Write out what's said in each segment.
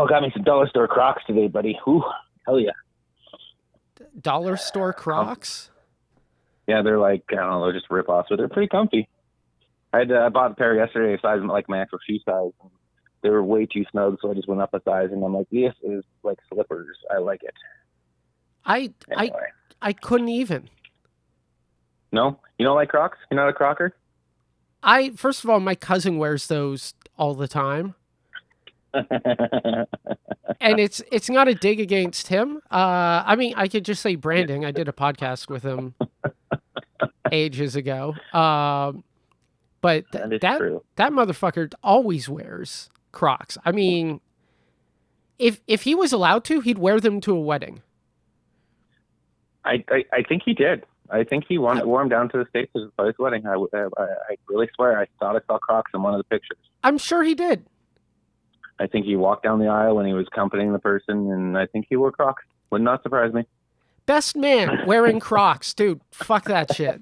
Oh, got me some dollar store Crocs today, buddy. Ooh, hell yeah. Dollar store Crocs? Yeah, they're like, I don't know, they're just rip-offs, but they're pretty comfy. I bought a pair yesterday, size like my actual shoe size. And they were way too snug, so I just went up a size, and I'm like, this is like slippers. I like it. Anyway. I couldn't even. No? You don't like Crocs? You're not a Crocker? First of all, my cousin wears those all the time. And it's not a dig against him. I mean, I could just say branding. I did a podcast with him ages ago. But that motherfucker always wears Crocs. I mean, if he was allowed to, he'd wear them to a wedding. I think he did. I think he wore them down to the States at his wedding. I really swear I thought I saw Crocs in one of the pictures. I'm sure he did. I think he walked down the aisle when he was accompanying the person, and I think he wore Crocs. Would not surprise me. Best man wearing Crocs. Dude, fuck that shit.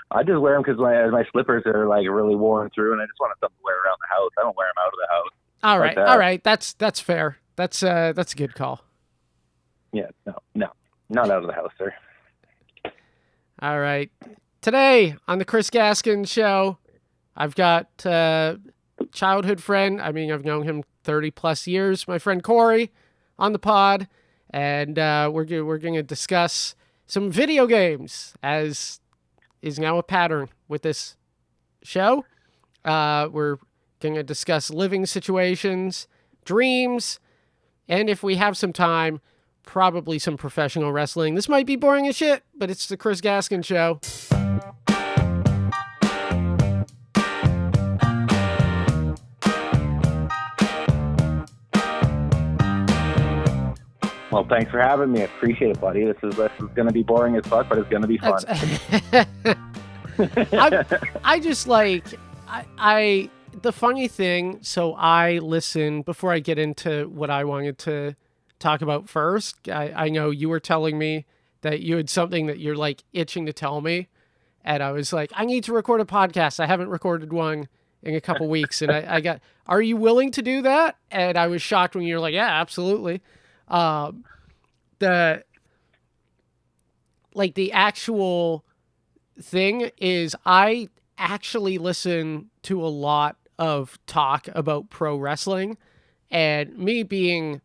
I just wear them because my slippers are like really worn through, and I just want something to wear around the house. I don't wear them out of the house. All right, all right. That's fair. That's a good call. Yeah, no, not out of the house, sir. All right. Today on the Chris Gaskin Show, I've got childhood friend. I mean, I've known him 30 plus years. My friend Kory on the pod, and we're going to discuss some video games, as is now a pattern with this show. We're going to discuss living situations, dreams, and if we have some time, probably some professional wrestling. This might be boring as shit, but it's the Chris Gaskin Show. Well, thanks for having me. I appreciate it, buddy. This is going to be boring as fuck, but it's going to be fun. I just like, the funny thing, so I listen, before I get into what I wanted to talk about first, I know you were telling me that you had something that you're like itching to tell me. And I was like, I need to record a podcast. I haven't recorded one in a couple weeks. And I got, are you willing to do that? And I was shocked when you were like, yeah, absolutely. The actual thing is I actually listen to a lot of talk about pro wrestling, and me being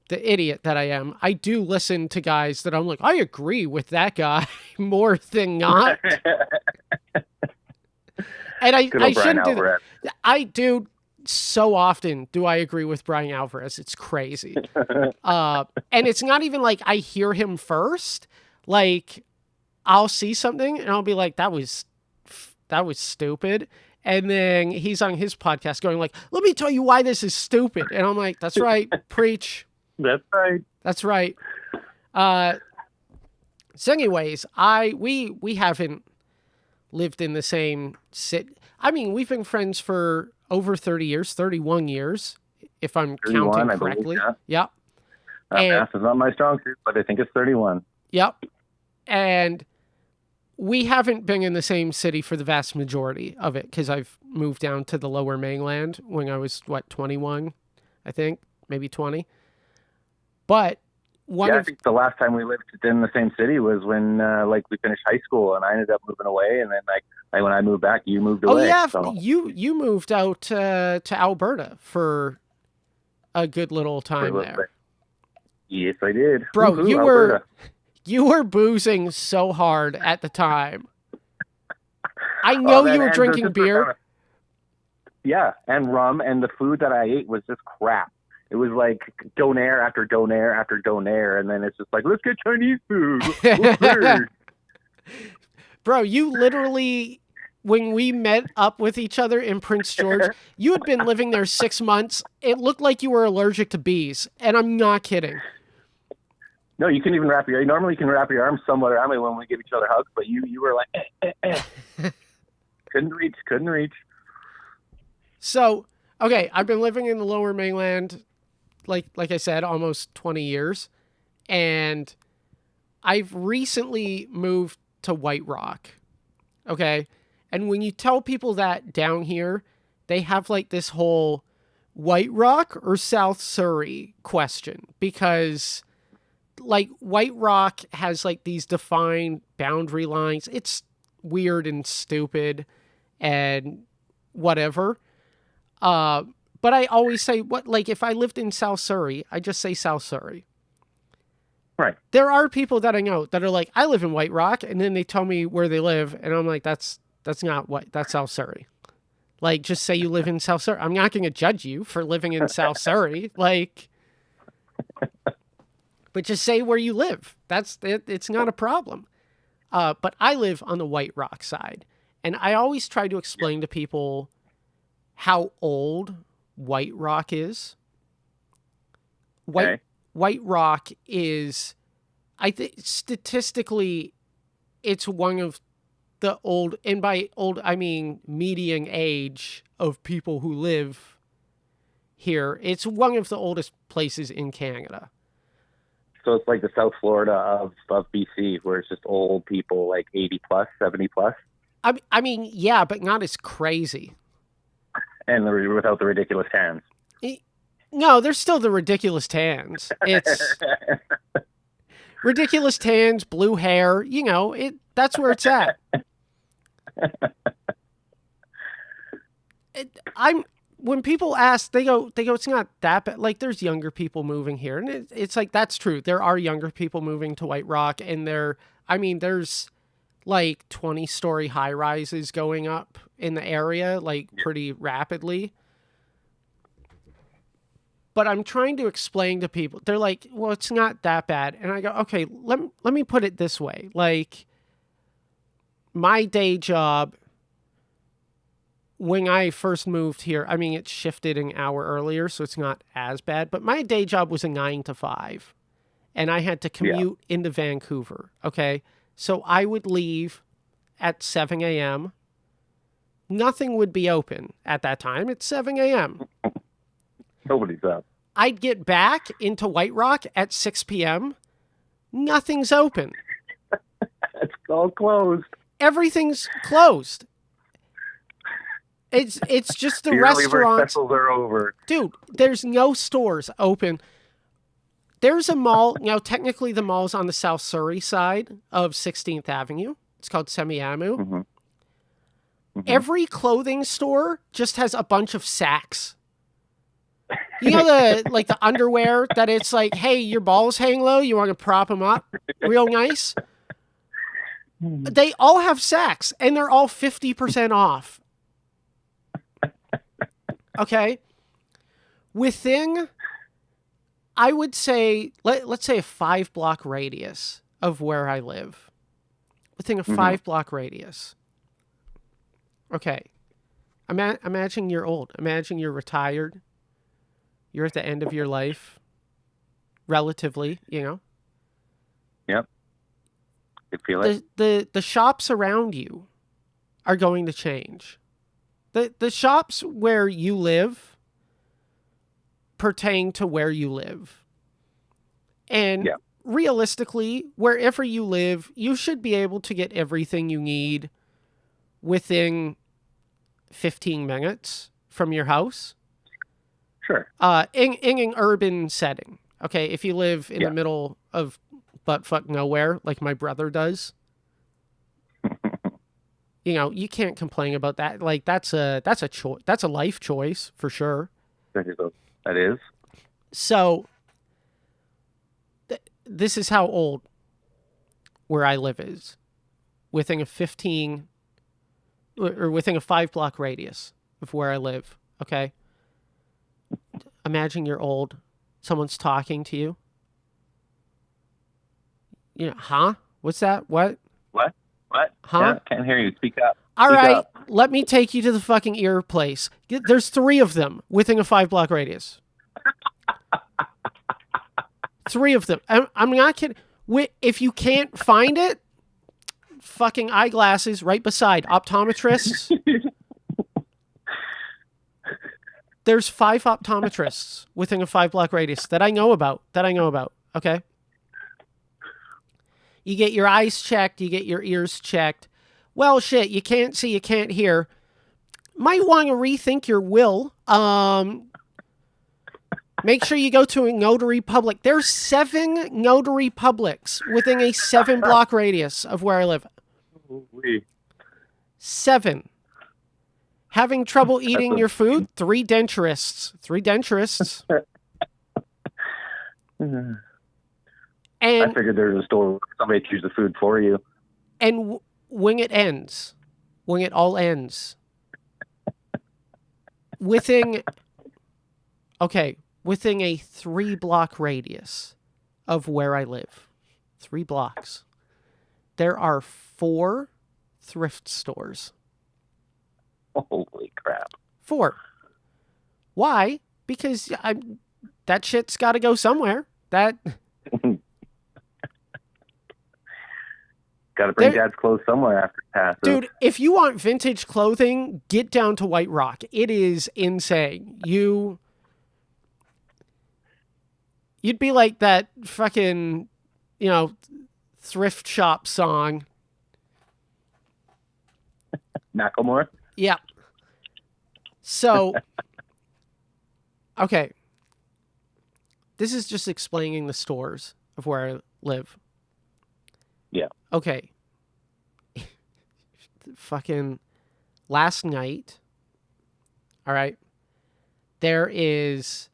the idiot that I am, I do listen to guys that I'm like, I agree with that guy more than not. And I shouldn't do that. I do. So often do I agree with Brian Alvarez. It's crazy. And it's not even like I hear him first. Like, I'll see something and I'll be like, that was stupid. And then he's on his podcast going like, let me tell you why this is stupid. And I'm like, that's right. Preach. That's right. That's right. So anyways, we haven't lived in the same city. I mean, we've been friends for over 30 years, 31 years, if I'm counting correctly. Believe, yeah. Yep. Math is not my strong suit, but I think it's 31. Yep. And we haven't been in the same city for the vast majority of it, because I've moved down to the lower mainland when I was, 21, I think, maybe 20. But I think the last time we lived in the same city was when we finished high school, and I ended up moving away, and then when I moved back, you moved away. Oh yeah, so. you moved out to Alberta for a good little time there. Bit. Yes, I did. Bro, Woohoo, you were boozing so hard at the time. I know you were drinking beer. Yeah, and rum, and the food that I ate was just crap. It was like donair after donair after donair, and then it's just like, let's get Chinese food. Bro, you literally, when we met up with each other in Prince George, you had been living there 6 months. It looked like you were allergic to bees, and I'm not kidding. No, you couldn't even normally you can wrap your arms somewhat around me when we give each other hugs, but you were like, Couldn't reach. So, okay, I've been living in the lower mainland, like I said, almost 20 years, and I've recently moved to White Rock, okay? And when you tell people that down here, they have like this whole, White Rock or South Surrey question, because like White Rock has like these defined boundary lines. It's weird and stupid and whatever. But I always say what, like if I lived in South Surrey, I just say South Surrey. Right. There are people that I know that are like, I live in White Rock, and then they tell me where they live, and I'm like, that's not what, that's South Surrey. Like, just say you live in South Surrey. I'm not going to judge you for living in South Surrey. Like, but just say where you live. That's it. It's not a problem. But I live on the White Rock side, and I always try to explain to people how old White Rock is. White Rock is, I think statistically, it's one of the old, and by old I mean median age of people who live here. It's one of the oldest places in Canada. So it's like the South Florida of BC, where it's just old people, like 80 plus, 70 plus. I mean, yeah, but not as crazy. And without the ridiculous hands. No, there's still the ridiculous tans. It's ridiculous tans, blue hair. You know, that's where it's at. When people ask, they go, it's not that bad. Like, there's younger people moving here, and it's like, that's true. There are younger people moving to White Rock, and there's like 20-story high rises going up in the area, like pretty rapidly. But I'm trying to explain to people, they're like, well, it's not that bad. And I go, okay, let me put it this way. Like, my day job, when I first moved here, I mean, it shifted an hour earlier, so it's not as bad. But my day job was a 9 to 5, and I had to commute into Vancouver. Okay, so I would leave at 7 a.m. Nothing would be open at that time. It's 7 a.m. Nobody's up. I'd get back into White Rock at 6 p.m. Nothing's open. It's all closed. Everything's closed. It's just the restaurants. Specials are over. Dude, there's no stores open. There's a mall. Now, technically, the mall's on the South Surrey side of 16th Avenue. It's called Semiahmoo. Mm-hmm. Mm-hmm. Every clothing store just has a bunch of sacks. You know, the underwear that it's like, hey, your balls hang low. You want to prop them up real nice? They all have sacks, and they're all 50% off. Okay? Within, I would say, let's say a 5-block radius of where I live. Within a 5-block radius. Okay. Imagine you're old. Imagine you're retired. You're at the end of your life. Relatively, you know? Yep. I feel it. The shops around you are going to change. The shops where you live pertain to where you live. And realistically, wherever you live, you should be able to get everything you need within 15 minutes from your house. Sure. In an urban setting. Okay, if you live in the middle of buttfuck nowhere, like my brother does, you know, you can't complain about that. Like, that's a choice. That's a life choice for sure. That is. So, this is how old where I live is. Within a 5-block radius of where I live. Okay. Imagine you're old. Someone's talking to you. You know, huh? What's that? What? What? Huh? Yeah, can't hear you. Speak up. All right, let me take you to the fucking ear place. There's 3 of them within a 5-block radius. 3 of them. I'm not kidding. If you can't find it, fucking eyeglasses right beside optometrists. There's 5 optometrists within a 5-block radius that I know about. Okay. You get your eyes checked. You get your ears checked. Well, shit, you can't see, you can't hear. Might want to rethink your will. Make sure you go to a notary public. There's 7 notary publics within a 7-block radius of where I live. Holy. 7. Having trouble That's eating your food? 3 denturists. 3 denturists. I And figured there was a store where somebody choose the food for you. and when it ends, when it all ends, within a 3-block radius of where I live, 3 blocks, there are 4 thrift stores. Holy crap. 4. Why? Because that shit's got to go somewhere. That Got to bring Dad's clothes somewhere after it passes. dude, if you want vintage clothing, get down to White Rock. It is insane. You'd be like that fucking, thrift shop song. Macklemore? Yeah. So, okay. This is just explaining the stores of where I live. Yeah. Okay. Fucking last night. All right. There is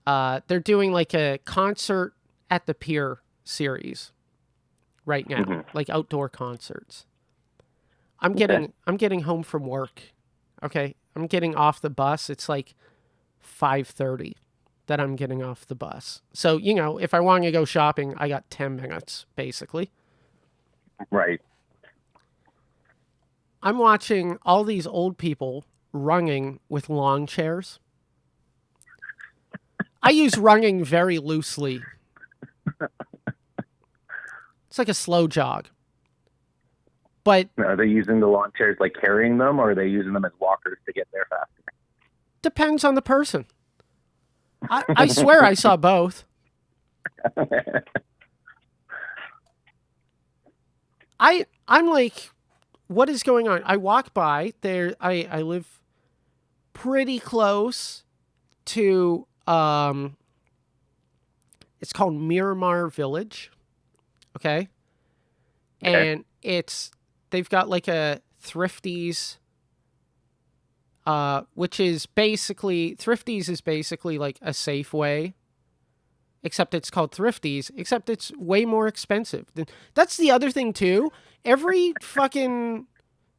they're doing like a concert at the pier series right now, like outdoor concerts. I'm getting home from work. Okay. I'm getting off the bus. It's like 5:30 that I'm getting off the bus. So, if I want to go shopping, I got 10 minutes basically. Right. I'm watching all these old people runging with long chairs. I use runging very loosely. It's like a slow jog. But Are they using the lawn chairs like carrying them, or are they using them as walkers to get there faster? depends on the person. I swear I saw both. I'm like, what is going on? I walk by there. I live pretty close to it's called Miramar Village. Okay. And they've got like a Thrifties, which is basically like a Safeway, except it's called Thrifties, except it's way more expensive. That's the other thing too. Every fucking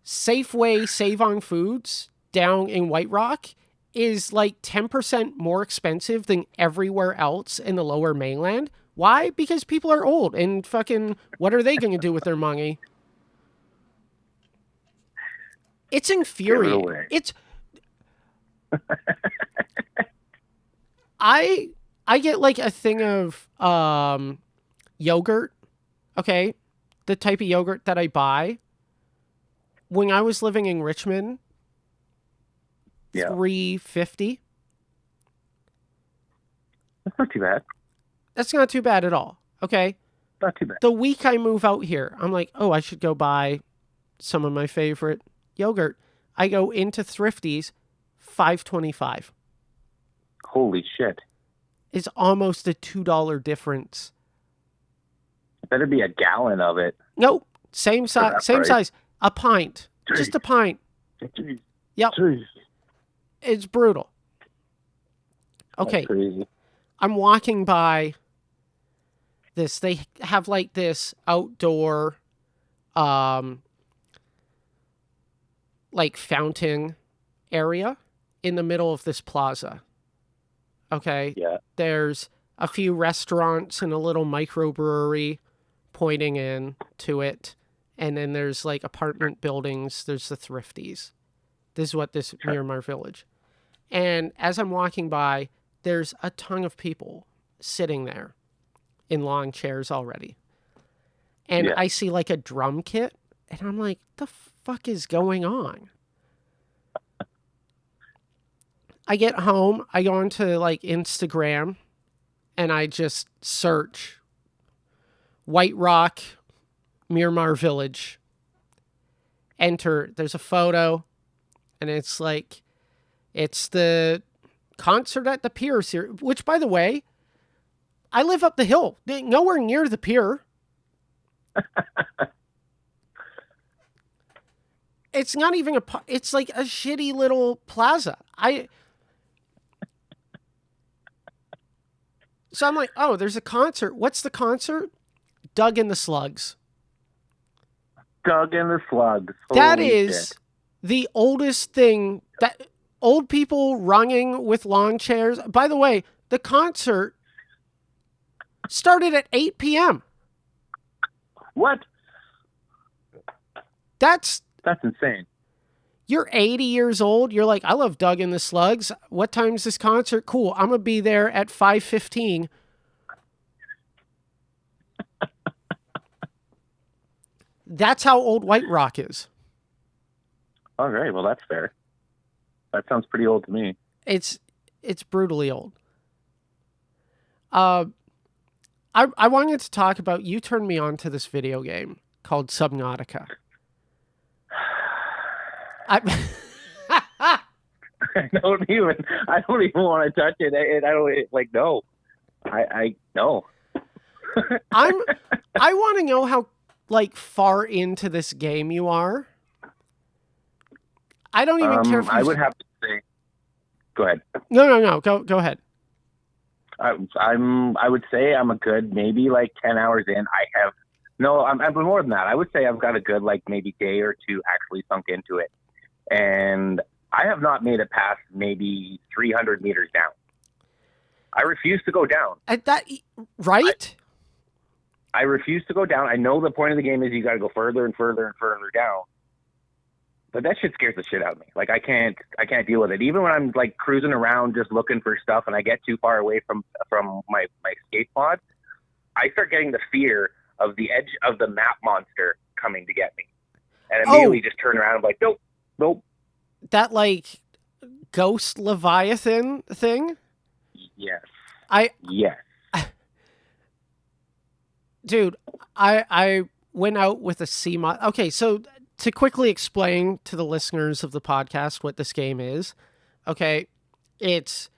Safeway Save-On Foods down in White Rock is like 10% more expensive than everywhere else in the Lower Mainland. Why? Because people are old and fucking what are they going to do with their money? It's infuriating. It's I get like a thing of yogurt, okay? The type of yogurt that I buy. When I was living in Richmond, $3.50. That's not too bad. That's not too bad at all. Okay. Not too bad. The week I move out here, I'm like, oh, I should go buy some of my favorite yogurt. I go into Thrifties, $5.25. Holy shit. It's almost a $2 difference. Better be a gallon of it. Nope. Same size. Same size. A pint. Jeez. Just a pint. Jeez. Yep. Jeez. It's brutal. Okay. That's crazy. I'm walking by this. They have like this outdoor like fountain area in the middle of this plaza. Okay. Yeah. There's a few restaurants and a little microbrewery pointing in to it. And then there's like apartment buildings. There's the Thrifties. This is what this Miramar Village. And as I'm walking by, there's a ton of people sitting there in long chairs already. And I see like a drum kit. And I'm like, the fuck is going on? I get home. I go onto like Instagram. And I just search White Rock, Miramar Village. Enter. There's a photo. And it's like, it's the concert at the pier series, which, by the way, I live up the hill, nowhere near the pier. It's not even it's like a shitty little plaza. So I'm like, oh, there's a concert. What's the concert? Doug and the Slugs. Doug and the Slugs. That Holy is shit. the oldest thing, that old people runging with lawn chairs. By the way, the concert started at 8 p.m. What? That's insane. You're 80 years old. You're like, I love Doug and the Slugs. What time's this concert? Cool. I'm going to be there at 5:15. That's how old White Rock is. All right. Well, that's fair. That sounds pretty old to me. It's brutally old. I wanted to talk about, you turned me on to this video game called Subnautica. I don't even want to touch it. I don't like, no. I no. I want to know how like far into this game you are. I don't even care if I would have to say, go ahead. No. Go ahead. I would say I'm a good maybe like 10 hours in. I'm more than that. I would say I've got a good like maybe day or two actually sunk into it. And I have not made it past maybe 300 meters down. I refuse to go down. At that, right? I refuse to go down. I know the point of the game is you got to go further and further and further down. But that shit scares the shit out of me. Like I can't deal with it. Even when I'm like cruising around just looking for stuff and I get too far away from my escape pod, I start getting the fear of the edge of the map monster coming to get me. And immediately just turn around and be like, nope. That like ghost Leviathan thing? Yes. Yes. Dude, I went out with a sea mod. Okay, so to quickly explain to the listeners of the podcast what this game is, okay, it's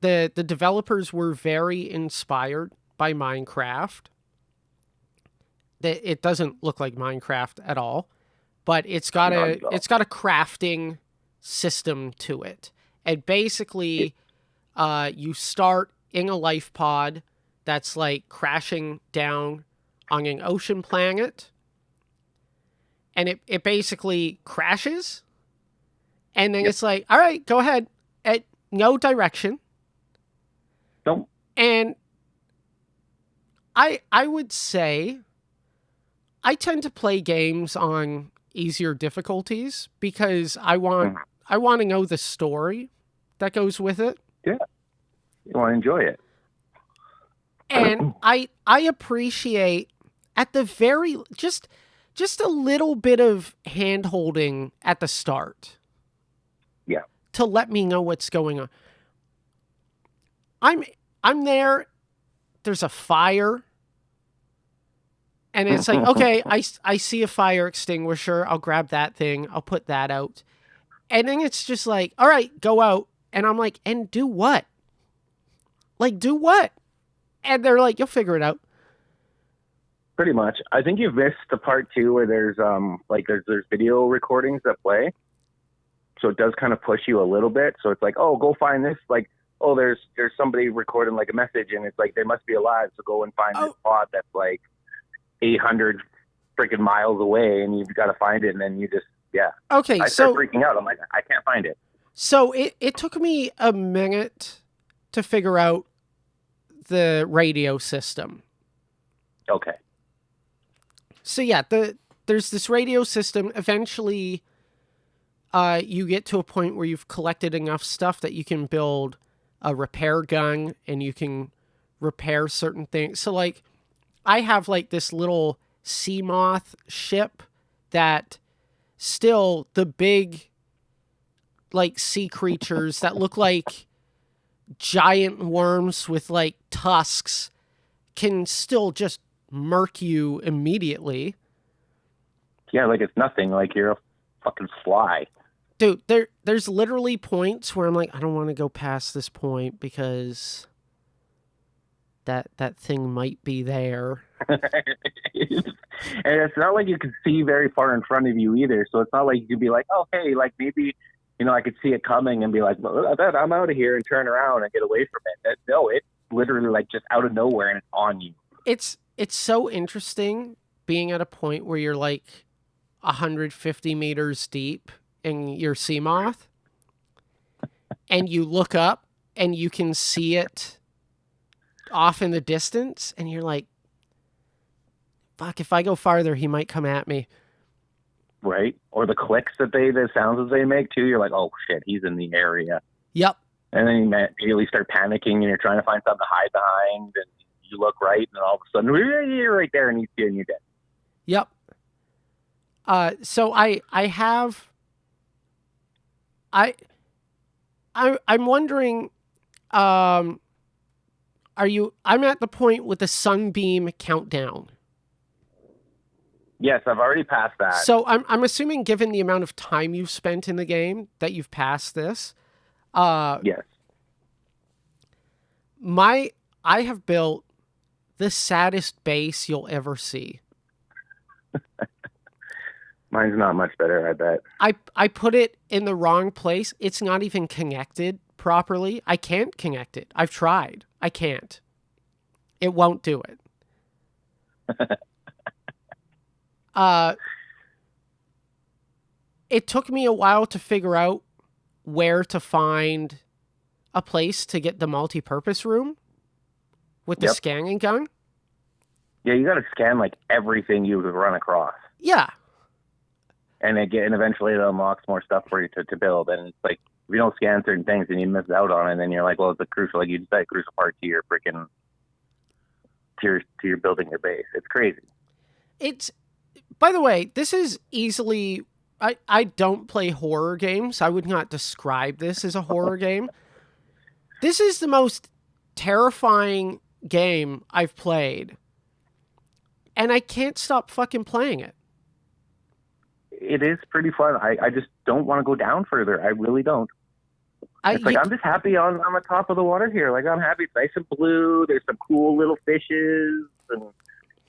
the developers were very inspired by Minecraft. It doesn't look like Minecraft at all, but it's got a crafting system to it. And basically, you start in a life pod that's like crashing down on an ocean planet. And it basically crashes. And then it's like, all right, go ahead. At no direction. Nope. And I would say I tend to play games on easier difficulties because I want to know the story that goes with it. Yeah. You want to enjoy it. And I appreciate at the very just a little bit of hand holding at the start. Yeah. To let me know what's going on. I'm there. There's a fire. And it's like, okay, I see a fire extinguisher. I'll grab that thing. I'll put that out. And then it's just like, all right, go out. And I'm like, and do what? Like, do what? And they're like, you'll figure it out. Pretty much. I think you've missed the part too where there's there's video recordings that play. So it does kind of push you a little bit. So it's like, oh, go find this. Like, oh, there's somebody recording like a message and it's like they must be alive. So go and find this pod that's like 800 freaking miles away and you've got to find it. And then you just, yeah. Okay. I start freaking out. I'm like, I can't find it. So it took me a minute to figure out the radio system. Okay. So yeah, there's this radio system. Eventually, you get to a point where you've collected enough stuff that you can build a repair gun and you can repair certain things. So like, I have like this little sea moth ship that still the big like sea creatures that look like giant worms with like tusks can still just murk you immediately. Yeah, like it's nothing. Like you're a fucking fly. Dude, there's literally points where I'm like, I don't want to go past this point because that thing might be there. And it's not like you can see very far in front of you either. So it's not like you could be like, oh, hey, like maybe, I could see it coming and be like, well, I'm out of here and turn around and get away from it. No, it's literally like just out of nowhere and it's on you. It's so interesting being at a point where you're like 150 meters deep in your sea moth and you look up and you can see it off in the distance and you're like, fuck, if I go farther, he might come at me. Right? Or the clicks the sounds that they make too. You're like, oh shit, he's in the area. Yep. And then you immediately start panicking and you're trying to find something to hide behind and you look right and all of a sudden you're right there and he's getting you dead. Yep. So I'm wondering, I'm at the point with the sunbeam countdown. Yes, I've already passed that. So I'm assuming, given the amount of time you've spent in the game, that you've passed this. Yes. I have built the saddest base you'll ever see. Mine's not much better, I bet. I put it in the wrong place. It's not even connected properly. I can't connect it. I've tried. I can't. It won't do it. It took me a while to figure out where to find a place to get the multi-purpose room with the scanning gun. Yeah, you got to scan like everything you run across. Yeah. And eventually it unlocks more stuff for you to build. And it's like, if you don't scan certain things and you miss out on it, and then you're like, well, it's a crucial, like you just said, a crucial part to your freaking, to your building your base. It's crazy. By the way, this is easily, I don't play horror games. I would not describe this as a horror game. This is the most terrifying game I've played. And I can't stop fucking playing it. It is pretty fun. I just don't want to go down further. I really don't. I'm just happy on the top of the water here. Like, I'm happy. It's nice and blue. There's some cool little fishes. And,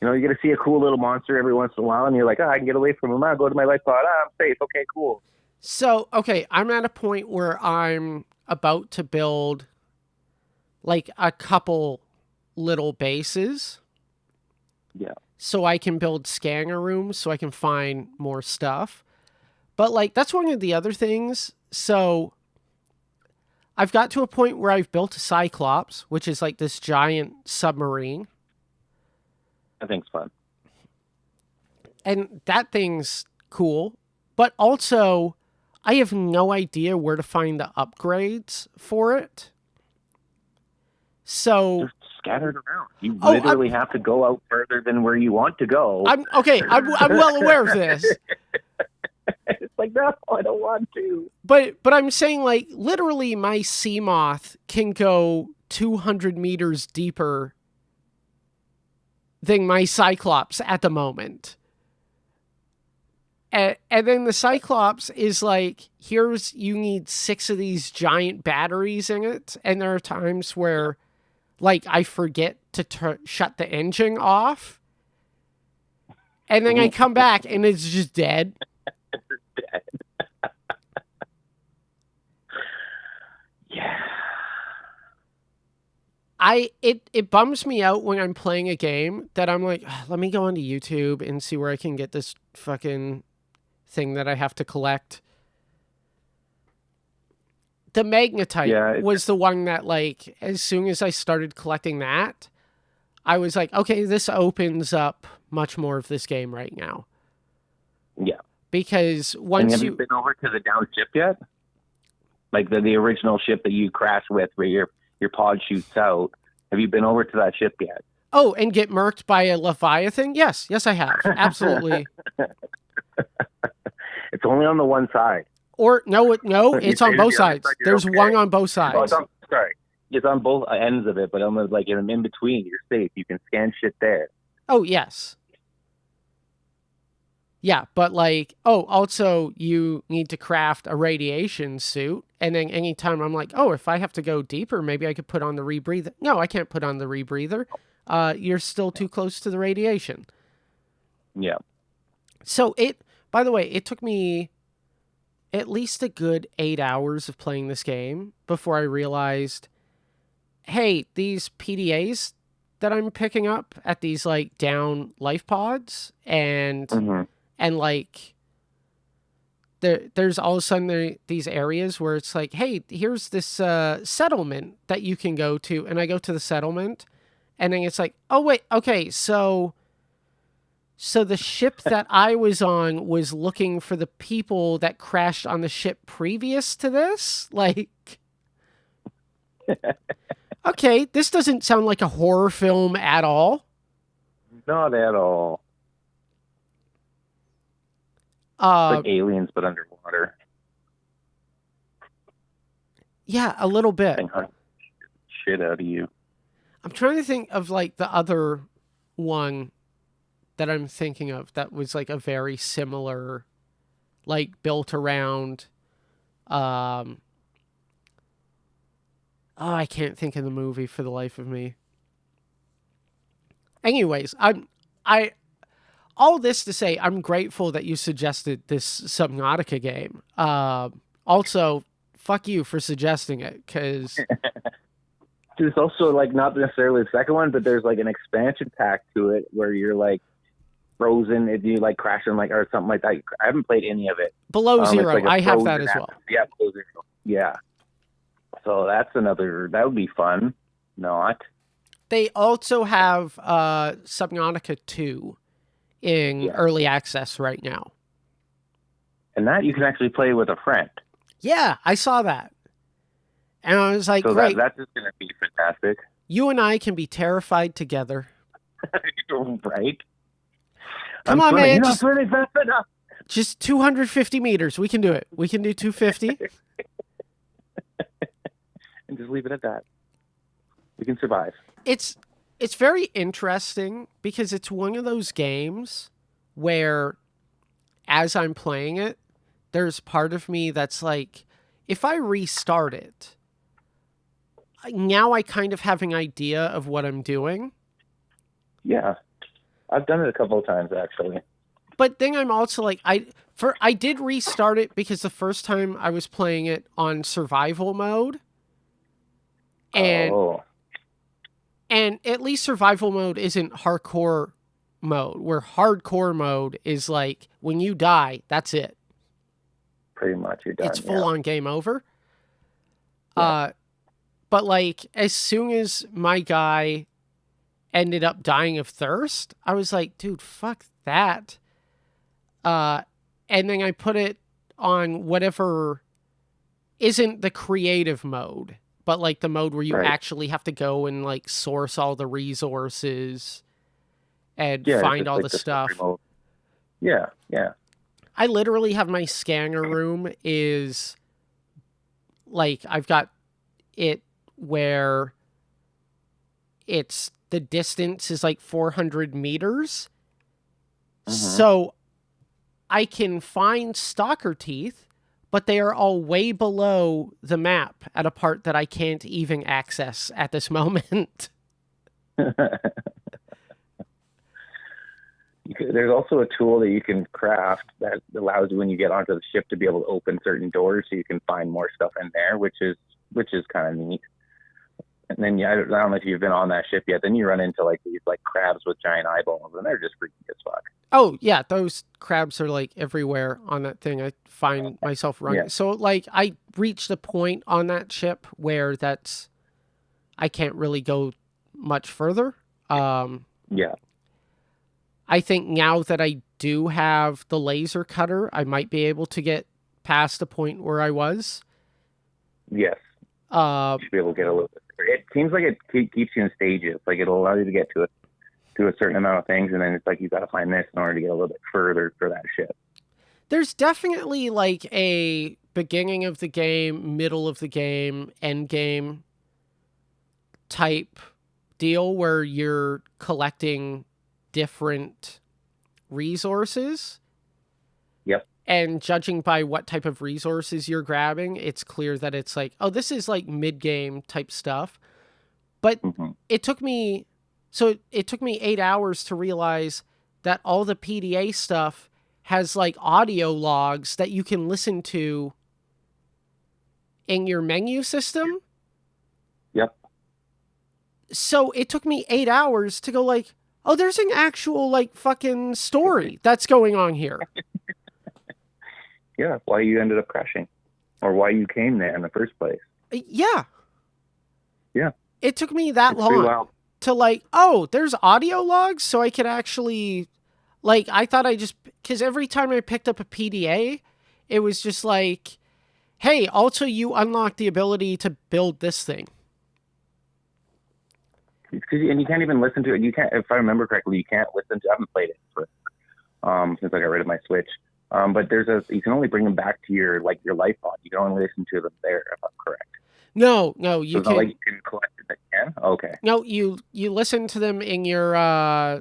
you get to see a cool little monster every once in a while. And you're like, I can get away from him. I'll go to my life pod. I'm safe. Okay, cool. So, okay, I'm at a point where I'm about to build, like, a couple little bases. Yeah. So I can build scanner rooms so I can find more stuff. But, like, that's one of the other things. So I've got to a point where I've built a Cyclops, which is like this giant submarine. That thing's fun. And that thing's cool. But also, I have no idea where to find the upgrades for it. So just scattered around. You literally have to go out further than where you want to go. I'm well aware of this. It's like, no, I don't want to. But I'm saying, like, literally my sea moth can go 200 meters deeper than my Cyclops at the moment. And then the Cyclops is like, you need 6 of these giant batteries in it. And there are times where, like, I forget to shut the engine off. And then I come back and it's just dead. It's dead. Yeah. It bums me out when I'm playing a game that I'm like, let me go onto YouTube and see where I can get this fucking thing that I have to collect. The magnetite was the one that, like, as soon as I started collecting that, I was like, okay, this opens up much more of this game right now. Yeah. Because once have you been over to the down ship yet? Like the original ship that you crashed with where your pod shoots out. Have you been over to that ship yet? Oh, and get murked by a Leviathan? Yes, I have. Absolutely. It's only on the one side. Or no, it's on both sides. There's one on both sides. Oh, it's on both ends of it, but almost like in between, you're safe. You can scan shit there. Oh, yes. Yeah, but like, oh, also you need to craft a radiation suit. And then anytime I'm like, oh, if I have to go deeper, maybe I could put on the rebreather. No, I can't put on the rebreather. You're still too close to the radiation. Yeah. So by the way, it took me at least a good 8 hours of playing this game before I realized, hey, these PDAs that I'm picking up at these like down life pods Hmm. and like there's all of a sudden these areas where it's like, hey, here's this settlement that you can go to, and I go to the settlement, and then it's like, oh wait, okay, so the ship that I was on was looking for the people that crashed on the ship previous to this, like. Okay, this doesn't sound like a horror film at all. Not at all. It's Uh, like Aliens, but underwater. yeah, a little bit. Thing hunt shit out of you. I'm trying to think of like the other one that I'm thinking of that was like a very similar, like built around. Um, oh, I can't think of the movie for the life of me. Anyways, I all this to say, I'm grateful that you suggested this Subnautica game. Also, fuck you for suggesting it, because There's also like not necessarily the second one, but there's like an expansion pack to it where you're like frozen and you like crash and like or something like that. I haven't played any of it. Below It's Zero, like a I have that frozen as well. Yeah, Below Zero. Yeah. So that's another. That would be fun. Not. They also have Subnautica 2 in Yeah. early access right now. And that you can actually play with a friend. Yeah, I saw that. And I was like, So great. that's just gonna be fantastic. You and I can be terrified together. Right? Come I'm on, swimming. man. You're not swimming fast enough. Just 250 meters. We can do it. We can do 250. And just leave it at that. We can survive. It's very interesting because it's one of those games where as I'm playing it, there's part of me that's like, if I restart it, now I kind of have an idea of what I'm doing. Yeah. I've done it a couple of times actually. But then I'm also like, I did restart it because the first time I was playing it on survival mode. And at least survival mode isn't hardcore mode, where hardcore mode is like when you die, that's it. Pretty much you're done. It's full on game over. Yeah. But like as soon as my guy ended up dying of thirst, I was like, dude, fuck that. And then I put it on whatever isn't the creative mode, but like the mode where you actually have to go and like source all the resources and find all like the stuff. Yeah, yeah. I literally have my scanner room is like I've got it where it's the distance is like 400 meters. Mm-hmm. So I can find stalker teeth, but they are all way below the map at a part that I can't even access at this moment. There's also a tool that you can craft that allows you when you get onto the ship to be able to open certain doors so you can find more stuff in there, which is kind of neat. And then I don't know if you've been on that ship yet. Then you run into like these like crabs with giant eyeballs, and they're just freaky as fuck. Oh yeah, those crabs are like everywhere on that thing. I find myself running. Yeah. So like I reached a point on that ship where I can't really go much further. Yeah. I think now that I do have the laser cutter, I might be able to get past the point where I was. Yes. You should be able to get a little bit. It seems like it keeps you in stages. Like it'll allow you to get to a certain amount of things, and then it's like you got to find this in order to get a little bit further for that ship. There's definitely like a beginning of the game, middle of the game, end game type deal where you're collecting different resources. And judging by what type of resources you're grabbing, it's clear that it's like, oh, this is like mid-game type stuff. But Mm-hmm. it took me, so it took me 8 hours to realize that all the PDA stuff has like audio logs that you can listen to in your menu system. Yep. So it took me 8 hours to go like, oh, there's an actual like fucking story that's going on here. Yeah, why you ended up crashing, or why you came there in the first place. Yeah. Yeah. It took me that long to like, oh, there's audio logs, so I could actually, like, I thought because every time I picked up a PDA, it was just like, hey, also you unlock the ability to build this thing. And you can't even listen to it. You can't, if I remember correctly, you can't listen to. I haven't played it since I got rid of my Switch. But you can only bring them back to your life pod. You can only listen to them there, if I'm correct. No, you so it's can. Not like you can collect it again. Okay. No, you listen to them in your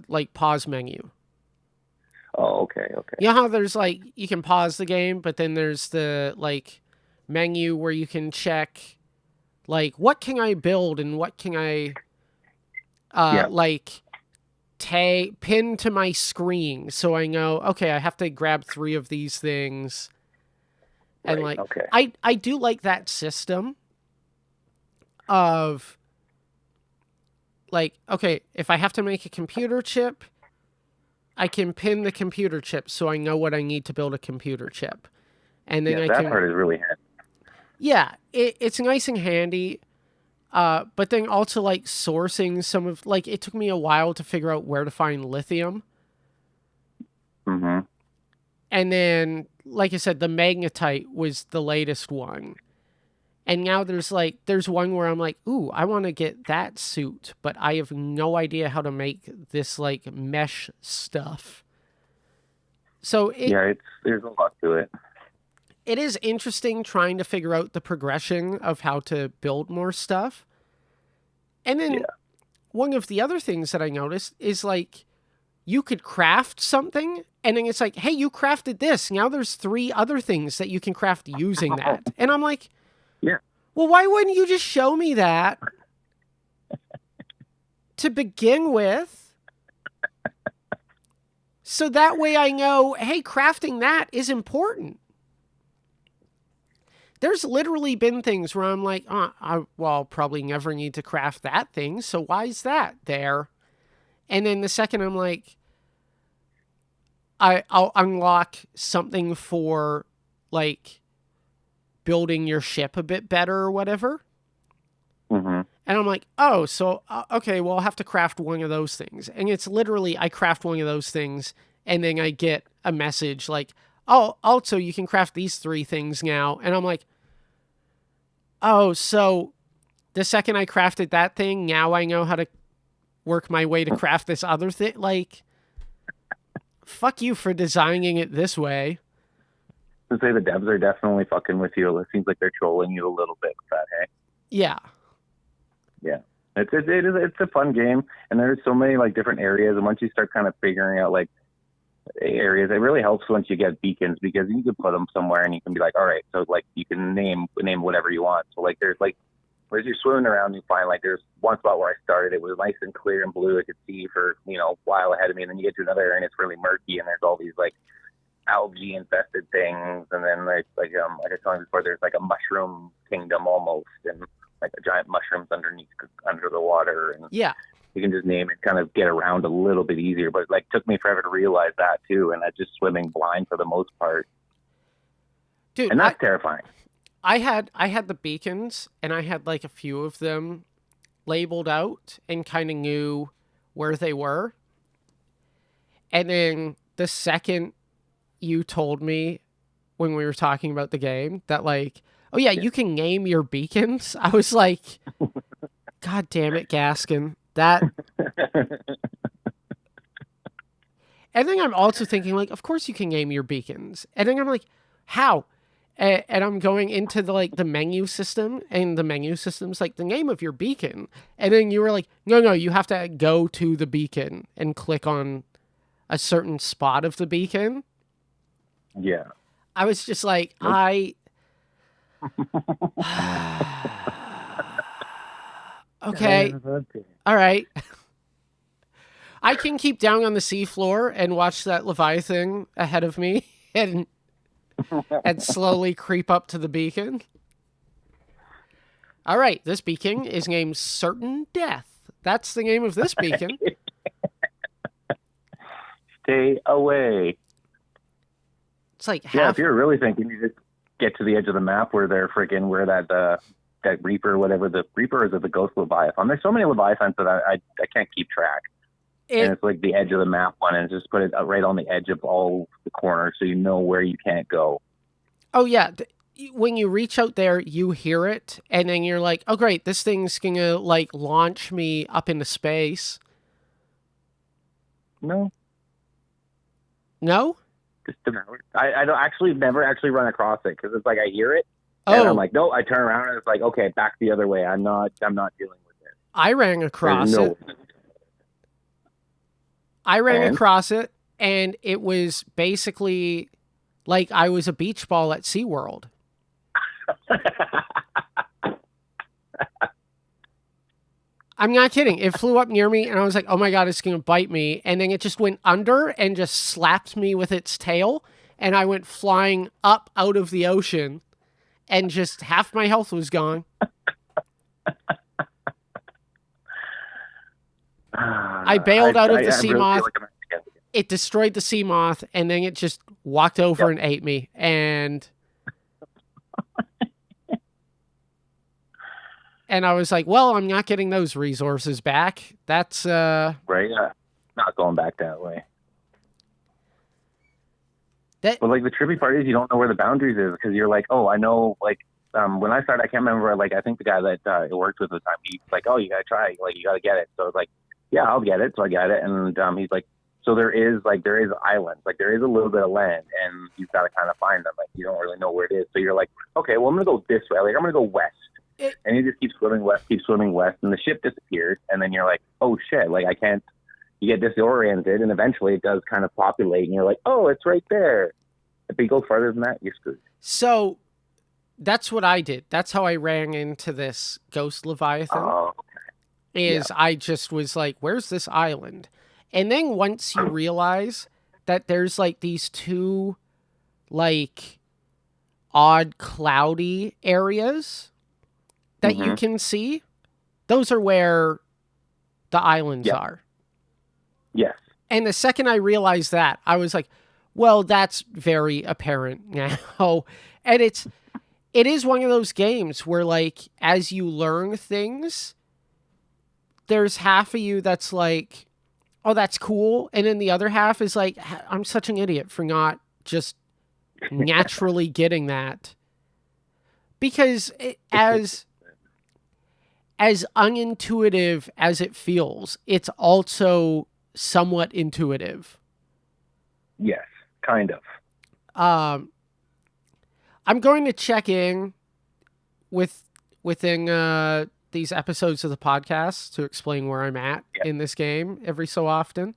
like pause menu. Oh, okay. You know how there's like you can pause the game, but then there's the like menu where you can check like what can I build and what can I like pin to my screen so I know, okay, I have to grab 3 of these things. And right, like okay. I do like that system of like, okay, if I have to make a computer chip, I can pin the computer chip so I know what I need to build a computer chip. And then that part is really handy. Yeah, it's nice and handy. But then also like sourcing some of like it took me a while to figure out where to find lithium. Mm-hmm. And then, like I said, the magnetite was the latest one. And now there's one where I'm like, ooh, I want to get that suit, but I have no idea how to make this like mesh stuff. So there's a lot to it. It is interesting trying to figure out the progression of how to build more stuff. And then one of the other things that I noticed is like you could craft something and then it's like, hey, you crafted this. Now there's 3 other things that you can craft using that. And I'm like, yeah. Well, why wouldn't you just show me that to begin with? So that way I know, hey, crafting that is important. There's literally been things where I'm like, I'll probably never need to craft that thing, so why is that there? And then the second I'm like, I'll unlock something for, like, building your ship a bit better or whatever. Mm-hmm. And I'm like, oh, so, okay, well, I'll have to craft one of those things. And it's literally, I craft one of those things, and then I get a message like, oh, also, you can craft these 3 things now. And I'm like, oh, so the second I crafted that thing, now I know how to work my way to craft this other thing. Like, fuck you for designing it this way. To say the devs are definitely fucking with you. It seems like they're trolling you a little bit with that, hey? Yeah. Yeah. It's a fun game, and there's so many like different areas, and once you start kind of figuring out like areas, it really helps once you get beacons, because you can put them somewhere and you can be like, all right, so like you can name whatever you want. So like there's like, as you're swimming around, you find like there's one spot where I started, it was nice and clear and blue, I could see for a while ahead of me, and then you get to another area and it's really murky, and there's all these like algae infested things, and then like I was telling you before, there's like a mushroom kingdom almost, and like a giant mushrooms under the water, and yeah, you can just name it, kind of get around a little bit easier. But it like took me forever to realize that too, and I just swimming blind for the most part. Dude, and that's terrifying. I had the beacons, and I had like a few of them labeled out and kind of knew where they were. And then the second you told me when we were talking about the game that like, oh yeah, you can name your beacons, I was like, God damn it, Gaskin. That. And then I'm also thinking like, of course you can name your beacons. And then I'm like, how? And I'm going into the menu system, and the menu system's like the name of your beacon. And then you were like, no, you have to go to the beacon and click on a certain spot of the beacon. Yeah. I was just like, Nope. Okay, all right. I can keep down on the seafloor and watch that Leviathan ahead of me and slowly creep up to the beacon. All right, this beacon is named Certain Death. That's the name of this beacon. Stay away. It's like Yeah, half. if you're really thinking, you just get to the edge of the map where they're freaking where that Reaper, whatever the Reaper is, of the Ghost Leviathan. There's so many Leviathans that I can't keep track. And it's like the edge of the map one, and just put it right on the edge of all the corners, so you know where you can't go. Oh yeah, when you reach out there, you hear it, and then you're like, "Oh great, this thing's gonna like launch me up into space." No, No. just I don't actually never actually run across it because it's like I hear it, Oh, and I'm like, no, I turn around and it's like, okay, back the other way. I'm not dealing with it. I ran across it. I ran across it, and it was basically like I was a beach ball at SeaWorld. I'm not kidding. It flew up near me, and I was like, oh my God, it's going to bite me. And then it just went under and just slapped me with its tail, and I went flying up out of the ocean, and just half my health was gone. I bailed out of the sea moth. It destroyed the sea moth, and then it just walked over and ate me. And I was like, well, I'm not getting those resources back. That's right. Yeah, not going back that way. But like the trippy part is you don't know where the boundaries is because you're like, oh, I know. Like when I started, I can't remember. Like I think the guy that I worked with at the time, he's like, oh, you gotta try. Like you gotta get it. So I was like, yeah, I'll get it. So I got it, and he's like, so there is islands, like there is a little bit of land, and you've got to kind of find them. Like you don't really know where it is. So you're like, okay, well I'm gonna go this way. Like I'm gonna go west. And you just keep swimming west, and the ship disappears, and then you're like, oh shit, like I can't. You get disoriented, and eventually it does kind of populate, and you're like, oh, it's right there. If you go farther than that, you're screwed. So that's what I did. That's how I ran into this Ghost Leviathan. Oh, okay. I just was like, where's this island? And then once you realize that there's like these two like odd cloudy areas that you can see, those are where the islands are. Yes. And the second I realized that, I was like, well, that's very apparent now. And it is one of those games where like as you learn things, there's half of you that's like, oh, that's cool. And then the other half is like, I'm such an idiot for not just naturally getting that. Because as unintuitive as it feels, it's also somewhat intuitive. Yes, kind of. I'm going to check in within these episodes of the podcast to explain where I'm at in this game every so often.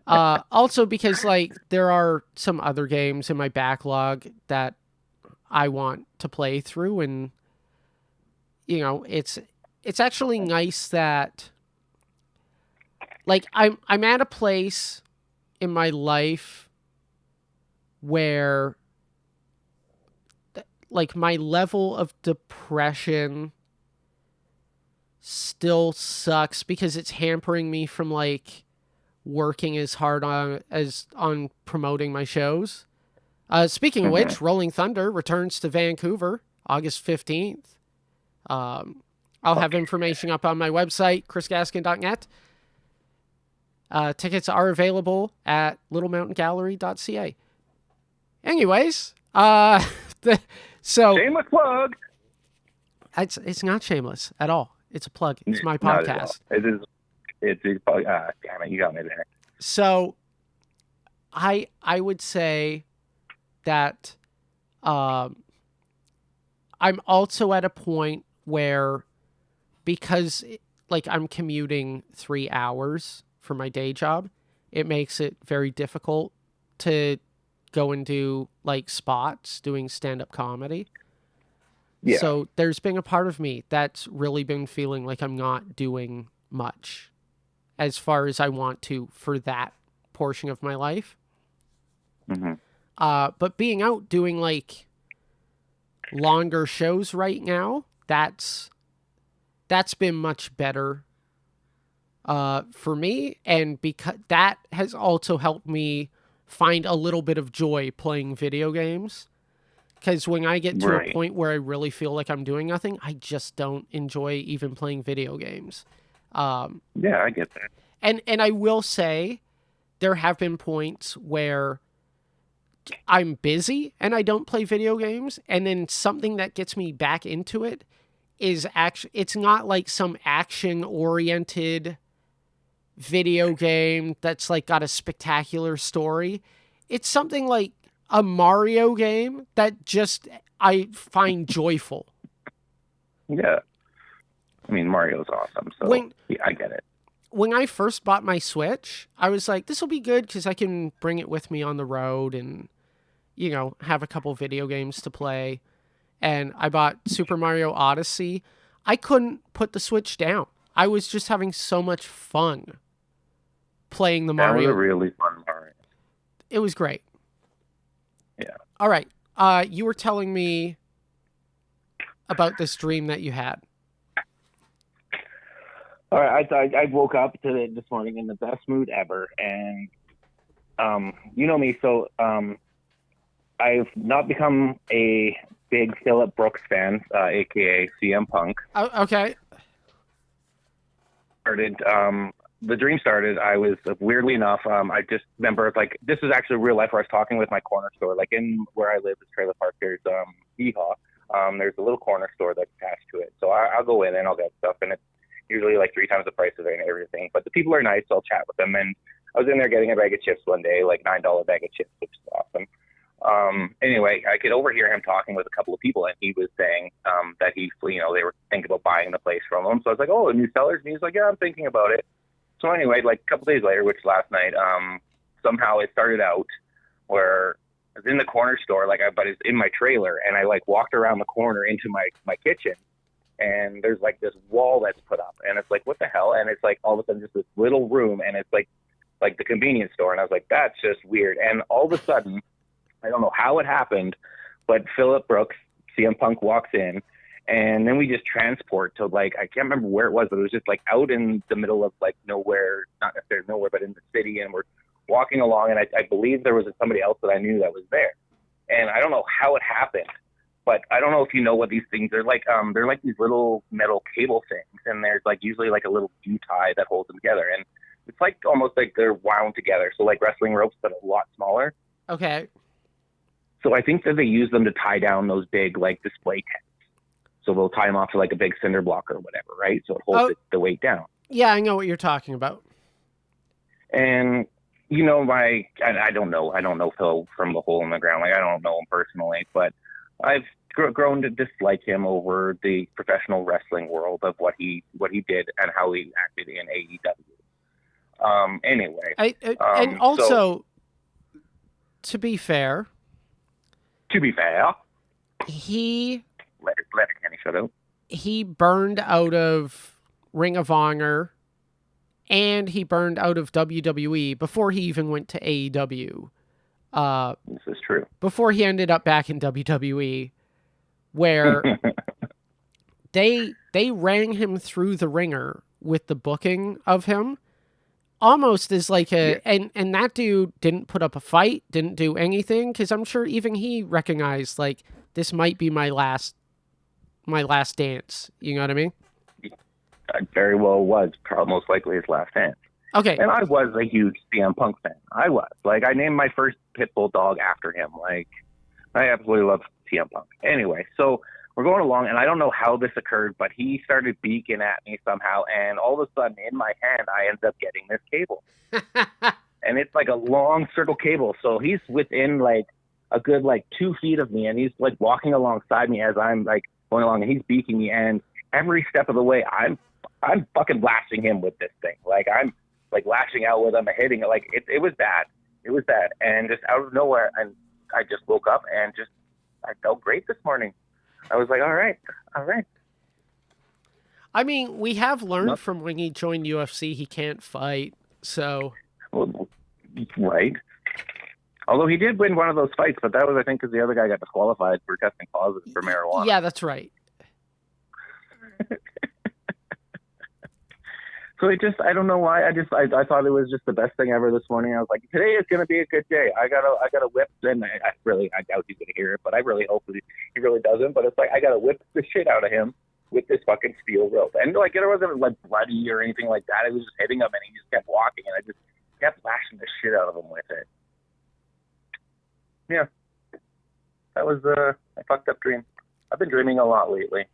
Also because like there are some other games in my backlog that I want to play through, and you know, it's actually nice that like I'm at a place in my life where like my level of depression still sucks because it's hampering me from like working as hard on promoting my shows. Speaking of which, Rolling Thunder returns to Vancouver August 15th. I'll have information up on my website, chrisgaskin.net. Tickets are available at littlemountaingallery.ca. Anyways, so shameless plug. It's not shameless at all. It's a plug. It's my podcast. It is. It's damn it, you got me there. So, I would say that I'm also at a point where, because like I'm commuting 3 hours for my day job, it makes it very difficult to go and do like spots doing stand-up comedy. Yeah. So there's been a part of me that's really been feeling like I'm not doing much as far as I want to for that portion of my life. Mm-hmm. But being out doing like longer shows right now, that's been much better for me, and because that has also helped me find a little bit of joy playing video games. Because when I get to a point where I really feel like I'm doing nothing, I just don't enjoy even playing video games. Yeah, I get that. And I will say, there have been points where I'm busy and I don't play video games, and then something that gets me back into it is actually, it's not like some action oriented video game that's like got a spectacular story. It's something like a Mario game that just I find joyful. Yeah. I mean, Mario's awesome, so yeah, I get it. When I first bought my Switch, I was like, this will be good because I can bring it with me on the road and, you know, have a couple video games to play. And I bought Super Mario Odyssey. I couldn't put the Switch down. I was just having so much fun playing the Mario. That was a really fun Mario. It was great. Yeah. All right. You were telling me about this dream that you had. All right. I woke up this morning in the best mood ever, and you know me, so I've not become a big Phillip Brooks fan, aka CM Punk. Oh, okay. The dream started. I was weirdly enough. I just remember this is actually real life where I was talking with my corner store, like in where I live, this trailer park. There's Yeehaw. There's a little corner store that's attached to it. So I'll go in and I'll get stuff, and it's usually like 3 times the price of it and everything. But the people are nice, so I'll chat with them. And I was in there getting a bag of chips one day, like $9 bag of chips, which is awesome. Anyway, I could overhear him talking with a couple of people, and he was saying that they were thinking about buying the place from him. So I was like, oh, new sellers? And he's like, yeah, I'm thinking about it. So anyway, like a couple days later, which last night, somehow it started out where I was in the corner store, but it's in my trailer, and I like walked around the corner into my kitchen, and there's like this wall that's put up, and it's like, what the hell? And it's like all of a sudden just this little room, and it's like the convenience store, and I was like, that's just weird. And all of a sudden, I don't know how it happened, but Phillip Brooks, CM Punk, walks in, and then we just transport to I can't remember where it was, but it was just like out in the middle of nowhere, not necessarily nowhere, but in the city. And we're walking along, and I believe there was somebody else that I knew that was there. And I don't know how it happened, but I don't know if you know what these things are like. They're like these little metal cable things, and there's usually a little U tie that holds them together. And it's almost like they're wound together. So like wrestling ropes, but a lot smaller. Okay. So I think that they use them to tie down those big display tents. So they'll tie them off to a big cinder block or whatever, right? So it holds the weight down. Yeah, I know what you're talking about. And I don't know Phil from the hole in the ground. I don't know him personally, but I've grown to dislike him over the professional wrestling world of what he did and how he acted in AEW. Anyway, and also, to be fair, he let Kenny shut up. He burned out of Ring of Honor, and he burned out of WWE before he even went to AEW. This is true. Before he ended up back in WWE, where they ran him through the ringer with the booking of him, almost as and that dude didn't put up a fight, didn't do anything, because I'm sure even he recognized this might be my last dance. You know what I mean? Very well was most likely his last dance. Okay. And I was a huge CM Punk fan. I was. I named my first pit bull dog after him. I absolutely love CM Punk. Anyway, so we're going along, and I don't know how this occurred, but he started beaking at me somehow, and all of a sudden, in my hand, I ended up getting this cable. And it's a long circle cable, so he's within a good 2 feet of me, and he's walking alongside me as I'm going along, and he's beaking me, and every step of the way, I'm fucking lashing him with this thing. I'm lashing out with him, hitting it. It was bad. It was bad. And just out of nowhere, and I just woke up and just, I felt great this morning. I was like, all right. I mean, we have learned Nope. from when he joined UFC he can't fight. So, Well, right. Although he did win one of those fights, but that was, I think, because the other guy got disqualified for testing positive for marijuana. yeah, that's right. So it just, I don't know why. I thought it was just the best thing ever this morning. I was like, today is going to be a good day. I got a whip, and I doubt he's going to hear it, but I really hope that he really doesn't. But it's like, I got to whip the shit out of him with this fucking steel rope. And like, it wasn't like bloody or anything like that. It was just hitting him, and he just kept walking, and I just kept lashing the shit out of him with it. Yeah. That was a fucked up dream. I've been dreaming a lot lately.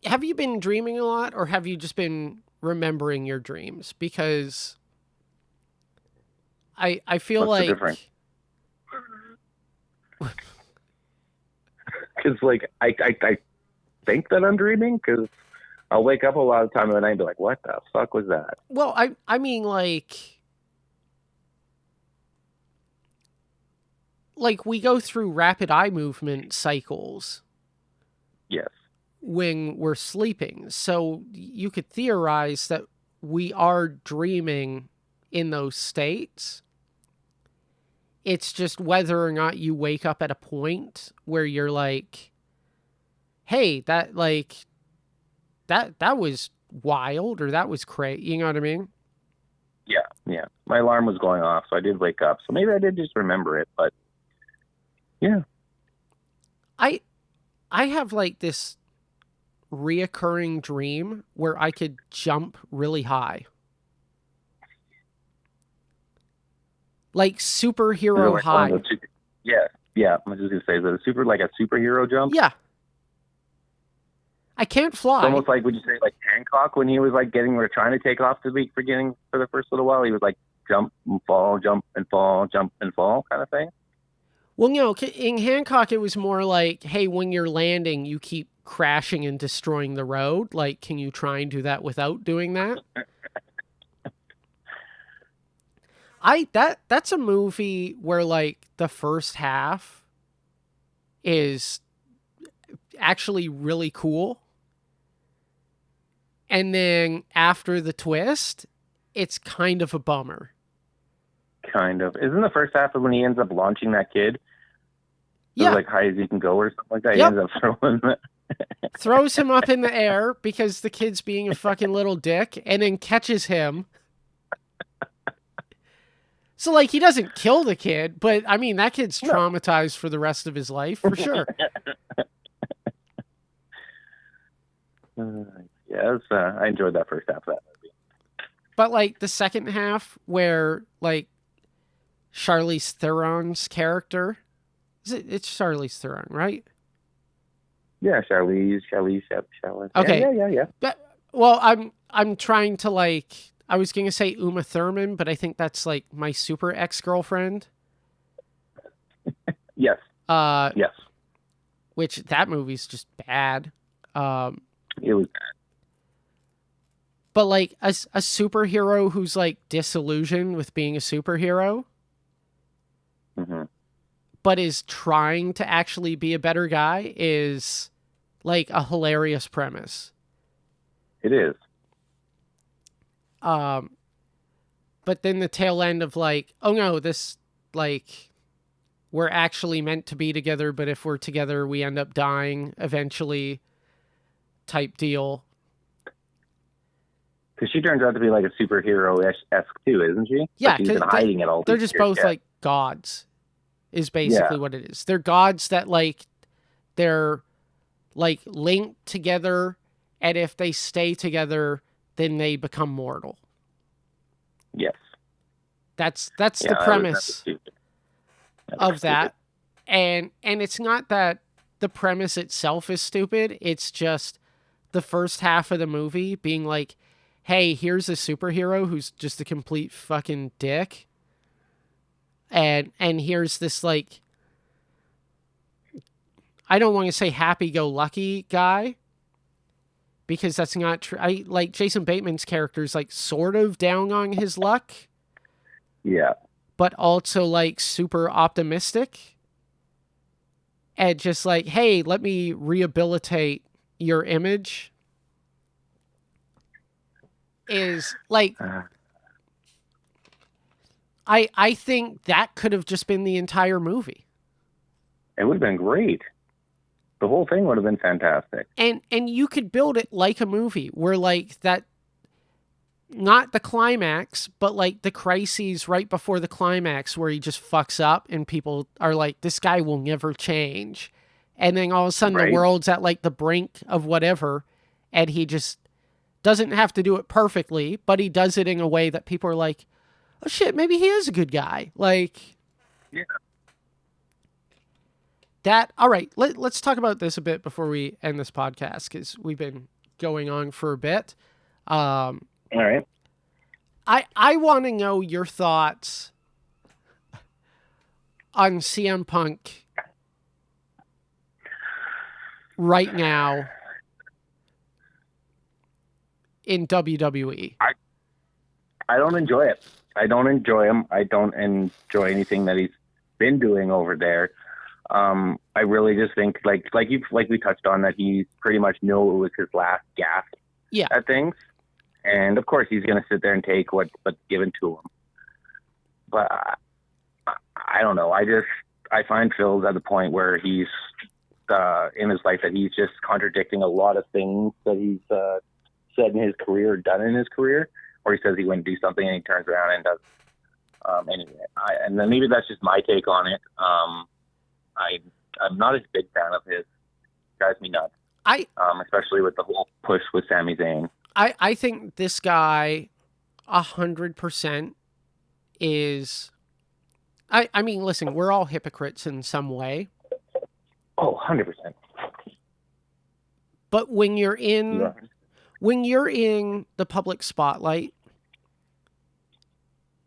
Have you been dreaming a lot, or have you just been remembering your dreams? Because I feel What's like the difference? Because like I think that I'm dreaming, because I'll wake up a lot of time of the night and be like, what the fuck was that? Well, I mean like we go through rapid eye movement cycles. Yes. When we're sleeping. So you could theorize that we are dreaming in those states. It's just whether or not you wake up at a point where you're like, hey, that was wild, or that was crazy. You know what I mean? Yeah. My alarm was going off, so I did wake up. So maybe I did just remember it, but yeah. I have like this reoccurring dream where I could jump really high. Like superhero Like high. Yeah. I was just gonna say, is it a superhero jump? Yeah. I can't fly. It's almost like, would you say like Hancock when he was like trying to take off for the first little while? He was like jump and fall, jump and fall, jump and fall kind of thing. Well, no, in Hancock, it was more like, hey, when you're landing, you keep crashing and destroying the road. Like, can you try and do that without doing that? That's a movie where like the first half is actually really cool. And then after the twist, it's kind of a bummer. Kind of. Isn't the first half of when he ends up launching that kid? Yeah. Like high as he can go or something like that? Yep. He ends up throwing that. Throws him up in the air because the kid's being a fucking little dick, and then catches him. So, like, he doesn't kill the kid, but, I mean, that kid's traumatized for the rest of his life, for sure. Yeah, I enjoyed that first half of that movie. But, like, the second half where, like, Charlize Theron's character... It's Charlize Theron, right? Yeah, Charlize. Okay. Yeah. But, well, I'm trying to, like... I was going to say Uma Thurman, but I think that's, like, my super ex-girlfriend. Yes. Yes. Which, that movie's just bad. It was bad. But, like, a superhero who's, like, disillusioned with being a superhero... Mm-hmm. but is trying to actually be a better guy is like a hilarious premise. It is. But then the tail end of like, oh no, this like we're actually meant to be together, but if we're together, we end up dying eventually type deal. Because she turns out to be like a superhero-esque too, isn't she? Yeah, like she's been hiding it all. They're just both like gods. Is basically what it is. They're gods that like they're like linked together, and if they stay together, then they become mortal. Yes. That's the premise of that. And it's not that the premise itself is stupid, it's just the first half of the movie being like, hey, here's a superhero who's just a complete fucking dick. And here's this, like, I don't want to say happy-go-lucky guy, because that's not true. Like, Jason Bateman's character is, like, sort of down on his luck. Yeah. but also like super optimistic and just like, hey, let me rehabilitate your image is like, Uh, I think that could have just been the entire movie. it would have been great. The whole thing would have been fantastic. And you could build it like a movie where like that, not the climax, but like the crises right before the climax where he just fucks up and people are like, this guy will never change. And then all of a sudden the Right? world's at like the brink of whatever. And he just doesn't have to do it perfectly, but he does it in a way that people are like, oh shit, maybe he is a good guy. Like Yeah. that. All right, let's talk about this a bit before we end this podcast because we've been going on for a bit. Um, All right. I want to know your thoughts on CM Punk right now in WWE. I don't enjoy it. I don't enjoy him. I don't enjoy anything that he's been doing over there. I really just think like we touched on that he pretty much knew it was his last gasp Yeah, at things, and of course he's going to sit there and take what's given to him. But I don't know. I find Phil's at the point where he's in his life that he's just contradicting a lot of things that he's said in his career, done in his career, or he says he wouldn't do something and he turns around and does. Anyway, and then maybe that's just my take on it. I'm not a big fan of his. It drives me nuts. I Especially with the whole push with Sami Zayn. I think this guy 100% is. I mean, listen, we're all hypocrites in some way, Oh, 100%. but when you're You in are. the public spotlight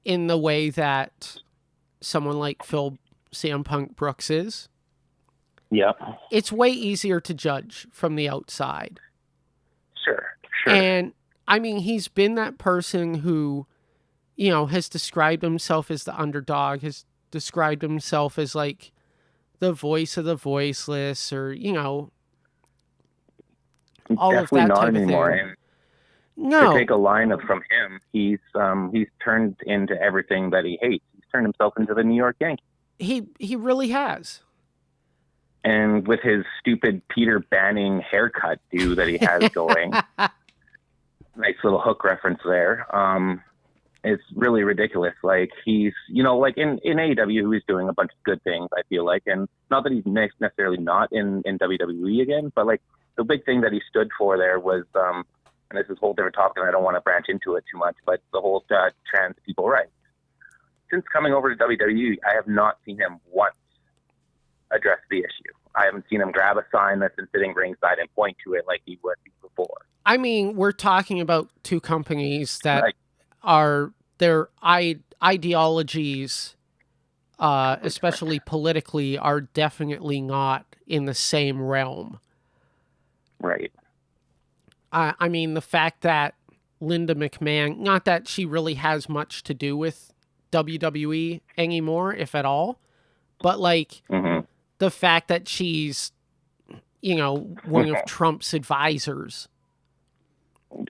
in the way that someone like Phil CM Punk Brooks is, Yeah. it's way easier to judge from the outside. Sure. Sure. And I mean, he's been that person who, you know, has described himself as the underdog, has described himself as like the voice of the voiceless, or, you know, all of Definitely that not type of anymore. thing. And to No, take a line up from him, he's turned into everything that he hates. He's turned himself into the New York Yankees. he really has. And with his stupid Peter Banning haircut do that he has going, nice little hook reference there. It's really ridiculous. Like he's, like in AEW, he's doing a bunch of good things, I feel like. And not that he's necessarily not in WWE again, but like the big thing that he stood for there was, and this is a whole different topic and I don't want to branch into it too much, but the whole trans people rights. Since coming over to WWE, I have not seen him once address the issue. I haven't seen him grab a sign that's been sitting ringside and point to it like he would before. I mean, we're talking about two companies that Like, are their ideologies, especially politically, are definitely not in the same realm. right. I mean, the fact that Linda McMahon, not that she really has much to do with WWE anymore, if at all, but like Mm-hmm. the fact that she's, you know, one of Trump's advisors.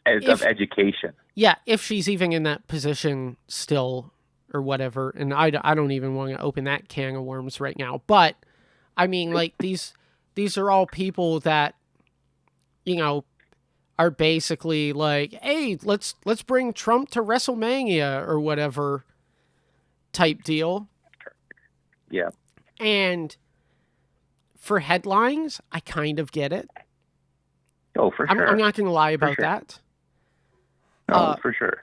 Of education. Yeah, if she's even in that position still or whatever. And I don't even want to open that can of worms right now. But I mean, like these are all people that, you know, are basically like, hey, let's bring Trump to WrestleMania or whatever type deal. Yeah. And for headlines, I kind of get it. Oh, for sure. I'm not going to lie about sure. that. No, for sure.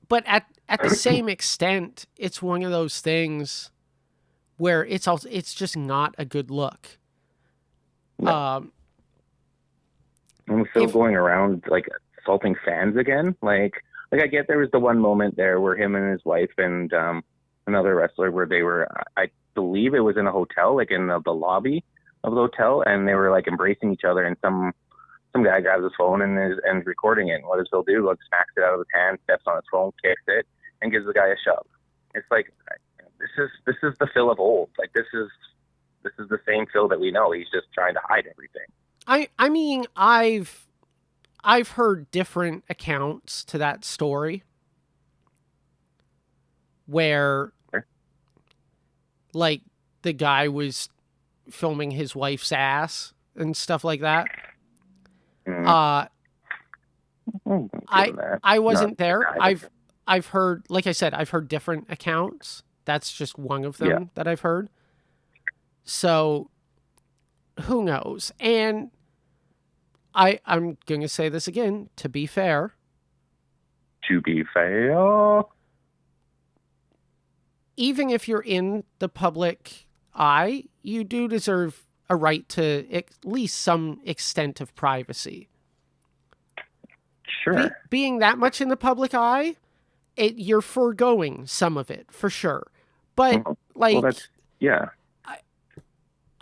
But at the same extent, it's one of those things where it's just not a good look. No. And still going around like assaulting fans again. Like I get there was the one moment there where him and his wife and another wrestler where they were, I believe it was in a hotel, like in the lobby of the hotel, and they were like embracing each other, and some guy grabs his phone and is recording it. And what does Phil do? Like smacks it out of his hand, steps on his phone, kicks it, and gives the guy a shove. It's like this is the Phil of old. Like this is the same Phil that we know. He's just trying to hide everything. I mean, I've heard different accounts to that story where Sure. like the guy was filming his wife's ass and stuff like that. Mm, Uh give I him that. I Not wasn't the there. guy, but I've heard, like I said, I've heard different accounts. That's just one of yeah. them that I've heard. So who knows? And I'm going to say this again, to be fair, To be fair, even if you're in the public eye, you do deserve a right to at least some extent of privacy. sure. Being that much in the public eye, you're foregoing some of it for sure. But Well, like, that's yeah.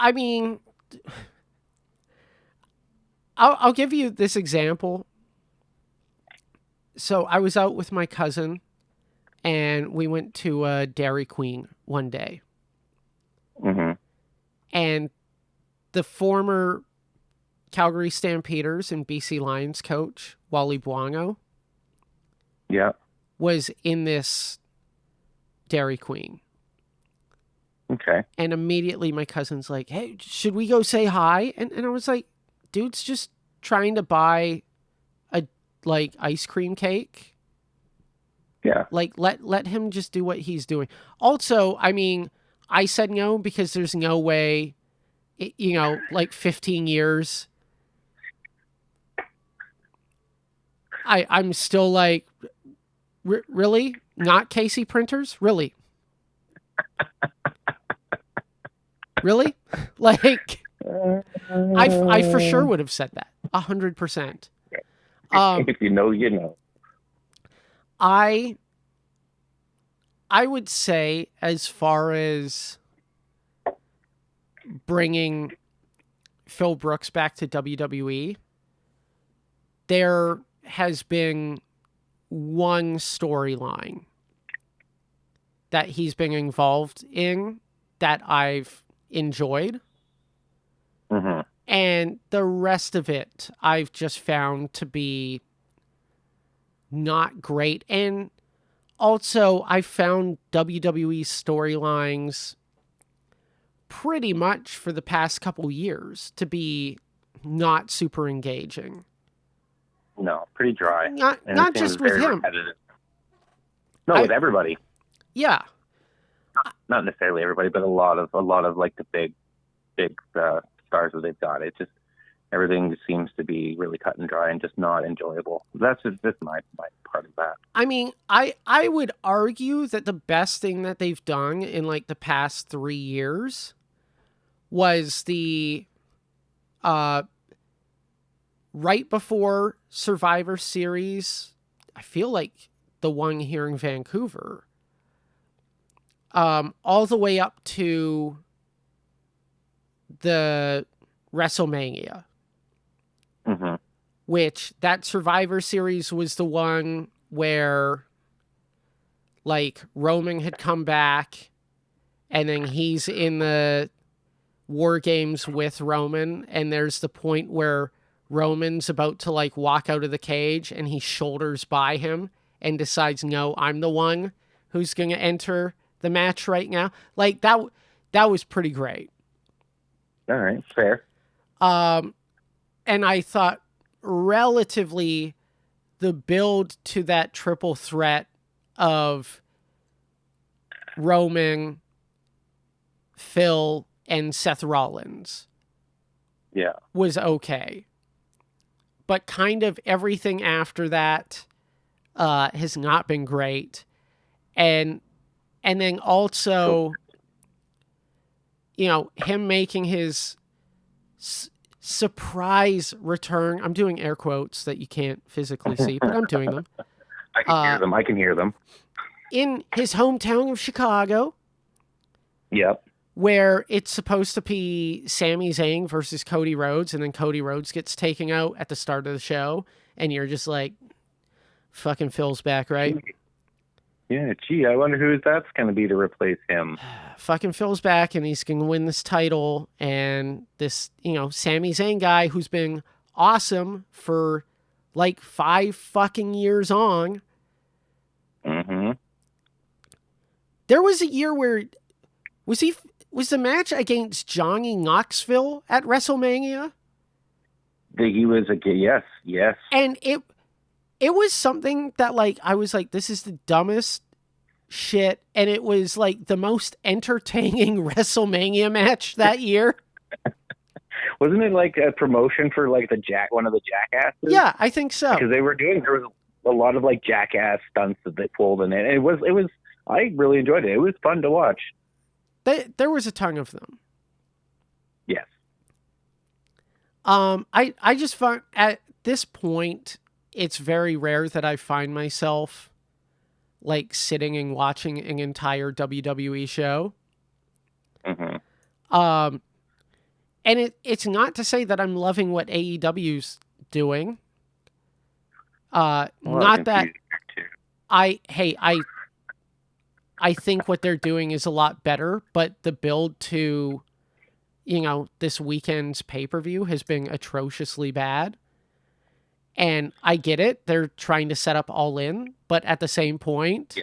I mean, I'll give you this example. So I was out with my cousin, and we went to Dairy Queen one day, Hmm. and the former Calgary Stampeders and BC Lions coach Wally Buono Yeah. was in this Dairy Queen. Okay. And immediately my cousin's like, hey, should we go say hi? And I was like, dude's just trying to buy a like ice cream cake. Yeah. Like let him just do what he's doing. Also, I mean, I said no because there's no way, like 15 years. I'm still like, really? Not Casey printers? Really? Really? Like, I for sure would have said that 100%. If you know, you know. I would say, as far as bringing Phil Brooks back to WWE, there has been one storyline that he's been involved in that I've enjoyed. Hmm. And the rest of it I've just found to be not great. And also, I found WWE storylines pretty much for the past couple years to be not super engaging. No, pretty dry. Not And it seems just with very him. repetitive. No, with everybody. Yeah. Not necessarily everybody, but a lot of like the big stars that they've got. It just everything just seems to be really cut and dry and just not enjoyable. That's just my part of that. I mean, I would argue that the best thing that they've done in like the past 3 years was the right before Survivor Series. I feel like the one here in Vancouver, all the way up to the WrestleMania, Hmm. which that Survivor Series was the one where like Roman had come back, and then he's in the War Games with Roman, and there's the point where Roman's about to like walk out of the cage and he shoulders by him and decides, no, I'm the one who's going to enter the match right now. Like that was pretty great. All right, fair. And I thought relatively the build to that triple threat of Roman, Phil, and Seth Rollins Yeah. was okay. But kind of everything after that has not been great. And then also, him making his surprise return. I'm doing air quotes that you can't physically see, but I'm doing them. I can hear them. I can hear them. In his hometown of Chicago. Yep. Where it's supposed to be Sami Zayn versus Cody Rhodes, and then Cody Rhodes gets taken out at the start of the show, and you're just like, fucking Phil's back, right? Yeah, gee, I wonder who that's going to be to replace him. Fucking Phil's back and he's going to win this title. And this, Sami Zayn guy who's been awesome for like 5 fucking years on. Mm-hmm. There was a year where was the match against Johnny Knoxville at WrestleMania? He was yes. And it was something that like I was like, this is the dumbest shit, and it was like the most entertaining WrestleMania match that year. Wasn't it like a promotion for like one of the Jackasses? Yeah, I think so. Because there was a lot of like Jackass stunts that they pulled in it. It was I really enjoyed it. It was fun to watch. There was a ton of them. Yes. I just find at this point it's very rare that I find myself like sitting and watching an entire WWE show. Mm-hmm. And it's not to say that I'm loving what AEW's doing. Not that I think what they're doing is a lot better, but the build to, this weekend's pay-per-view has been atrociously bad. And I get it. They're trying to set up All In, but at the same point,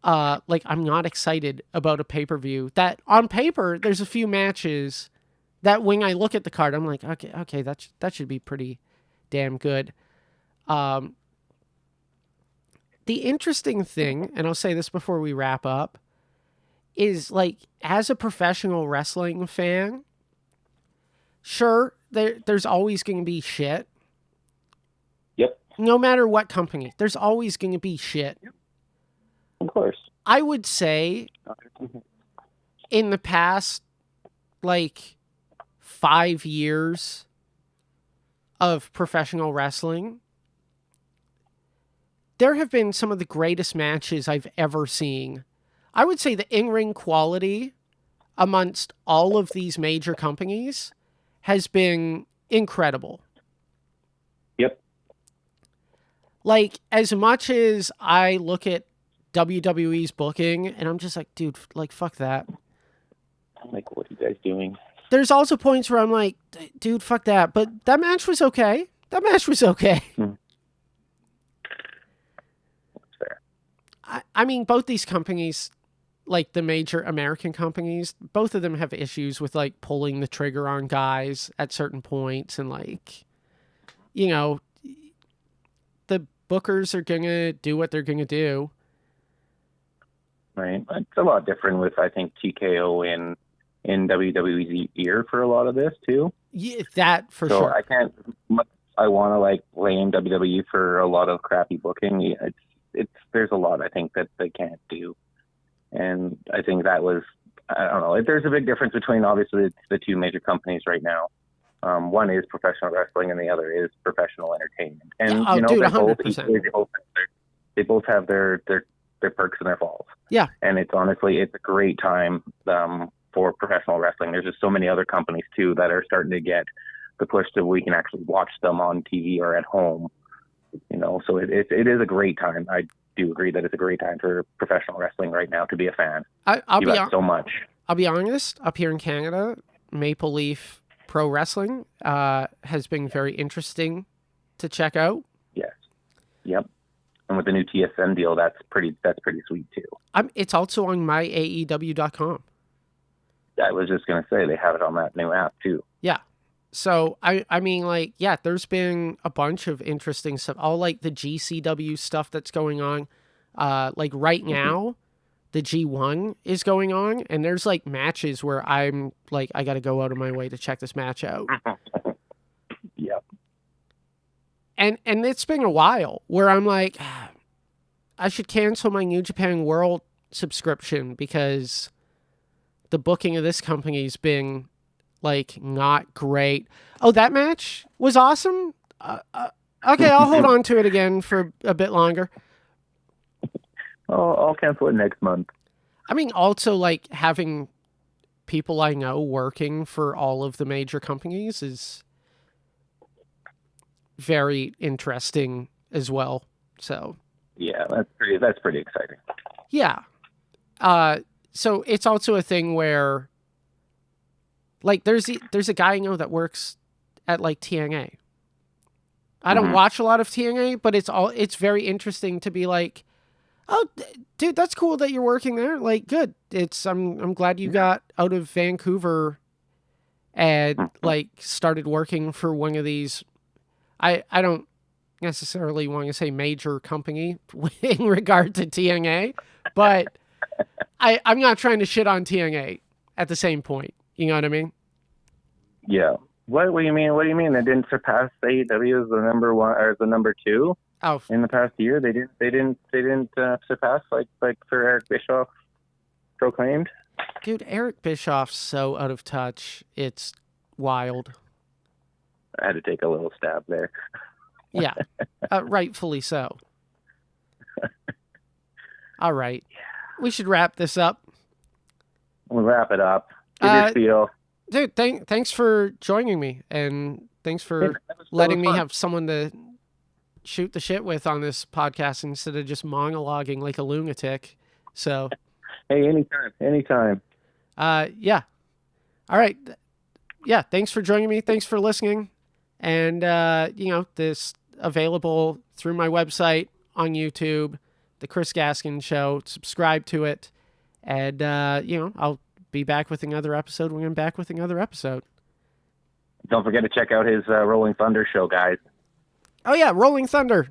like I'm not excited about a pay-per-view that on paper, there's a few matches that when I look at the card, I'm like, okay, that should be pretty damn good. The interesting thing, and I'll say this before we wrap up, is like as a professional wrestling fan, sure, there's always going to be shit. Yep. No matter what company, there's always going to be shit. Yep. Of course. I would say in the past, like 5 years of professional wrestling, there have been some of the greatest matches I've ever seen. I would say the in-ring quality amongst all of these major companies has been incredible. Yep. Like, as much as I look at WWE's booking and I'm just like, dude, like, fuck that. I'm like, what are you guys doing? There's also points where I'm like, dude, fuck that. But that match was okay. Mm. That's fair. I mean, both these companies, like the major American companies, both of them have issues with like pulling the trigger on guys at certain points. And like, the bookers are going to do what they're going to do. Right. It's a lot different with, I think, TKO in WWE's ear for a lot of this too. Yeah, that for so sure. I want to like blame WWE for a lot of crappy booking. There's a lot I think that they can't do. And I think that was, I don't know, there's a big difference between obviously the two major companies right now. One is professional wrestling and the other is professional entertainment. And, dude, they 100%. both have their perks and their faults. Yeah. And it's a great time for professional wrestling. There's just so many other companies too that are starting to get the push that we can actually watch them on TV or at home. So it is a great time. I do agree that it's a great time for professional wrestling right now to be a fan. I'll be so much. I'll be honest. Up here in Canada, Maple Leaf Pro Wrestling has been very interesting to check out. Yes. Yep. And with the new TSN deal, that's pretty sweet too. It's also on myaew.com. I was just gonna say they have it on that new app too. Yeah. So I mean, like, yeah, there's been a bunch of interesting stuff. All like the GCW stuff that's going on. Like right now, the G1 is going on, and there's like matches where I'm like, I got to go out of my way to check this match out. Yep. And it's been a while where I'm like, I should cancel my New Japan World subscription because the booking of this company's been like not great. Oh, that match was awesome. Okay, I'll hold on to it again for a bit longer. I'll cancel it next month. I mean, also like having people I know working for all of the major companies is very interesting as well. So Yeah, that's pretty exciting. Yeah. So it's also a thing where, like, there's a guy I know that works at like TNA. I don't Hmm. watch a lot of TNA, but it's very interesting to be like, oh, dude, that's cool that you're working there. Like, good. I'm glad you Yeah. got out of Vancouver and Hmm. like started working for one of these. I don't necessarily want to say major company in regard to TNA, but I'm not trying to shit on TNA at the same point. You know what I mean? Yeah. What do you mean? What do you mean they didn't surpass AEW as the number one or the number two Oh, in the past year? They didn't surpass like Sir Eric Bischoff proclaimed. dude, Eric Bischoff's so out of touch. It's wild. I had to take a little stab there. Yeah, rightfully so. All right. We should wrap this up. We'll wrap it up. Give your Uh, spiel. dude, thanks for joining me, and thanks Hey, for that was letting me fun. have someone to shoot the shit with on this podcast instead of just monologuing like a lunatic. So, Hey, anytime, anytime. yeah. All right. Yeah. Thanks for joining me. Thanks for listening. And, this available through my website on YouTube, The Chris Gaskin Show. Subscribe to it. And, I'll be back with another episode when I'm back with another episode. Don't forget to check out his Rolling Thunder show, guys. Oh, yeah. Rolling Thunder.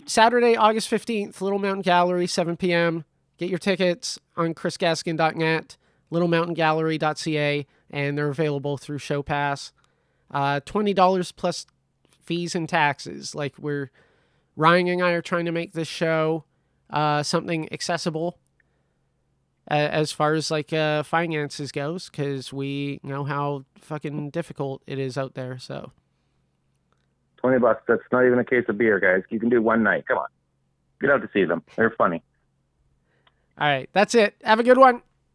Saturday, August 15th, Little Mountain Gallery, 7 p.m. Get your tickets on chrisgaskin.net, littlemountaingallery.ca, and they're available through Show Pass. $20 plus fees and taxes. Like, Ryan and I are trying to make this show something accessible as far as like finances goes, because we know how fucking difficult it is out there. So $20. That's not even a case of beer, guys. You can do one night. Come on, get out to see them. They're funny. all right, that's it. Have a good one.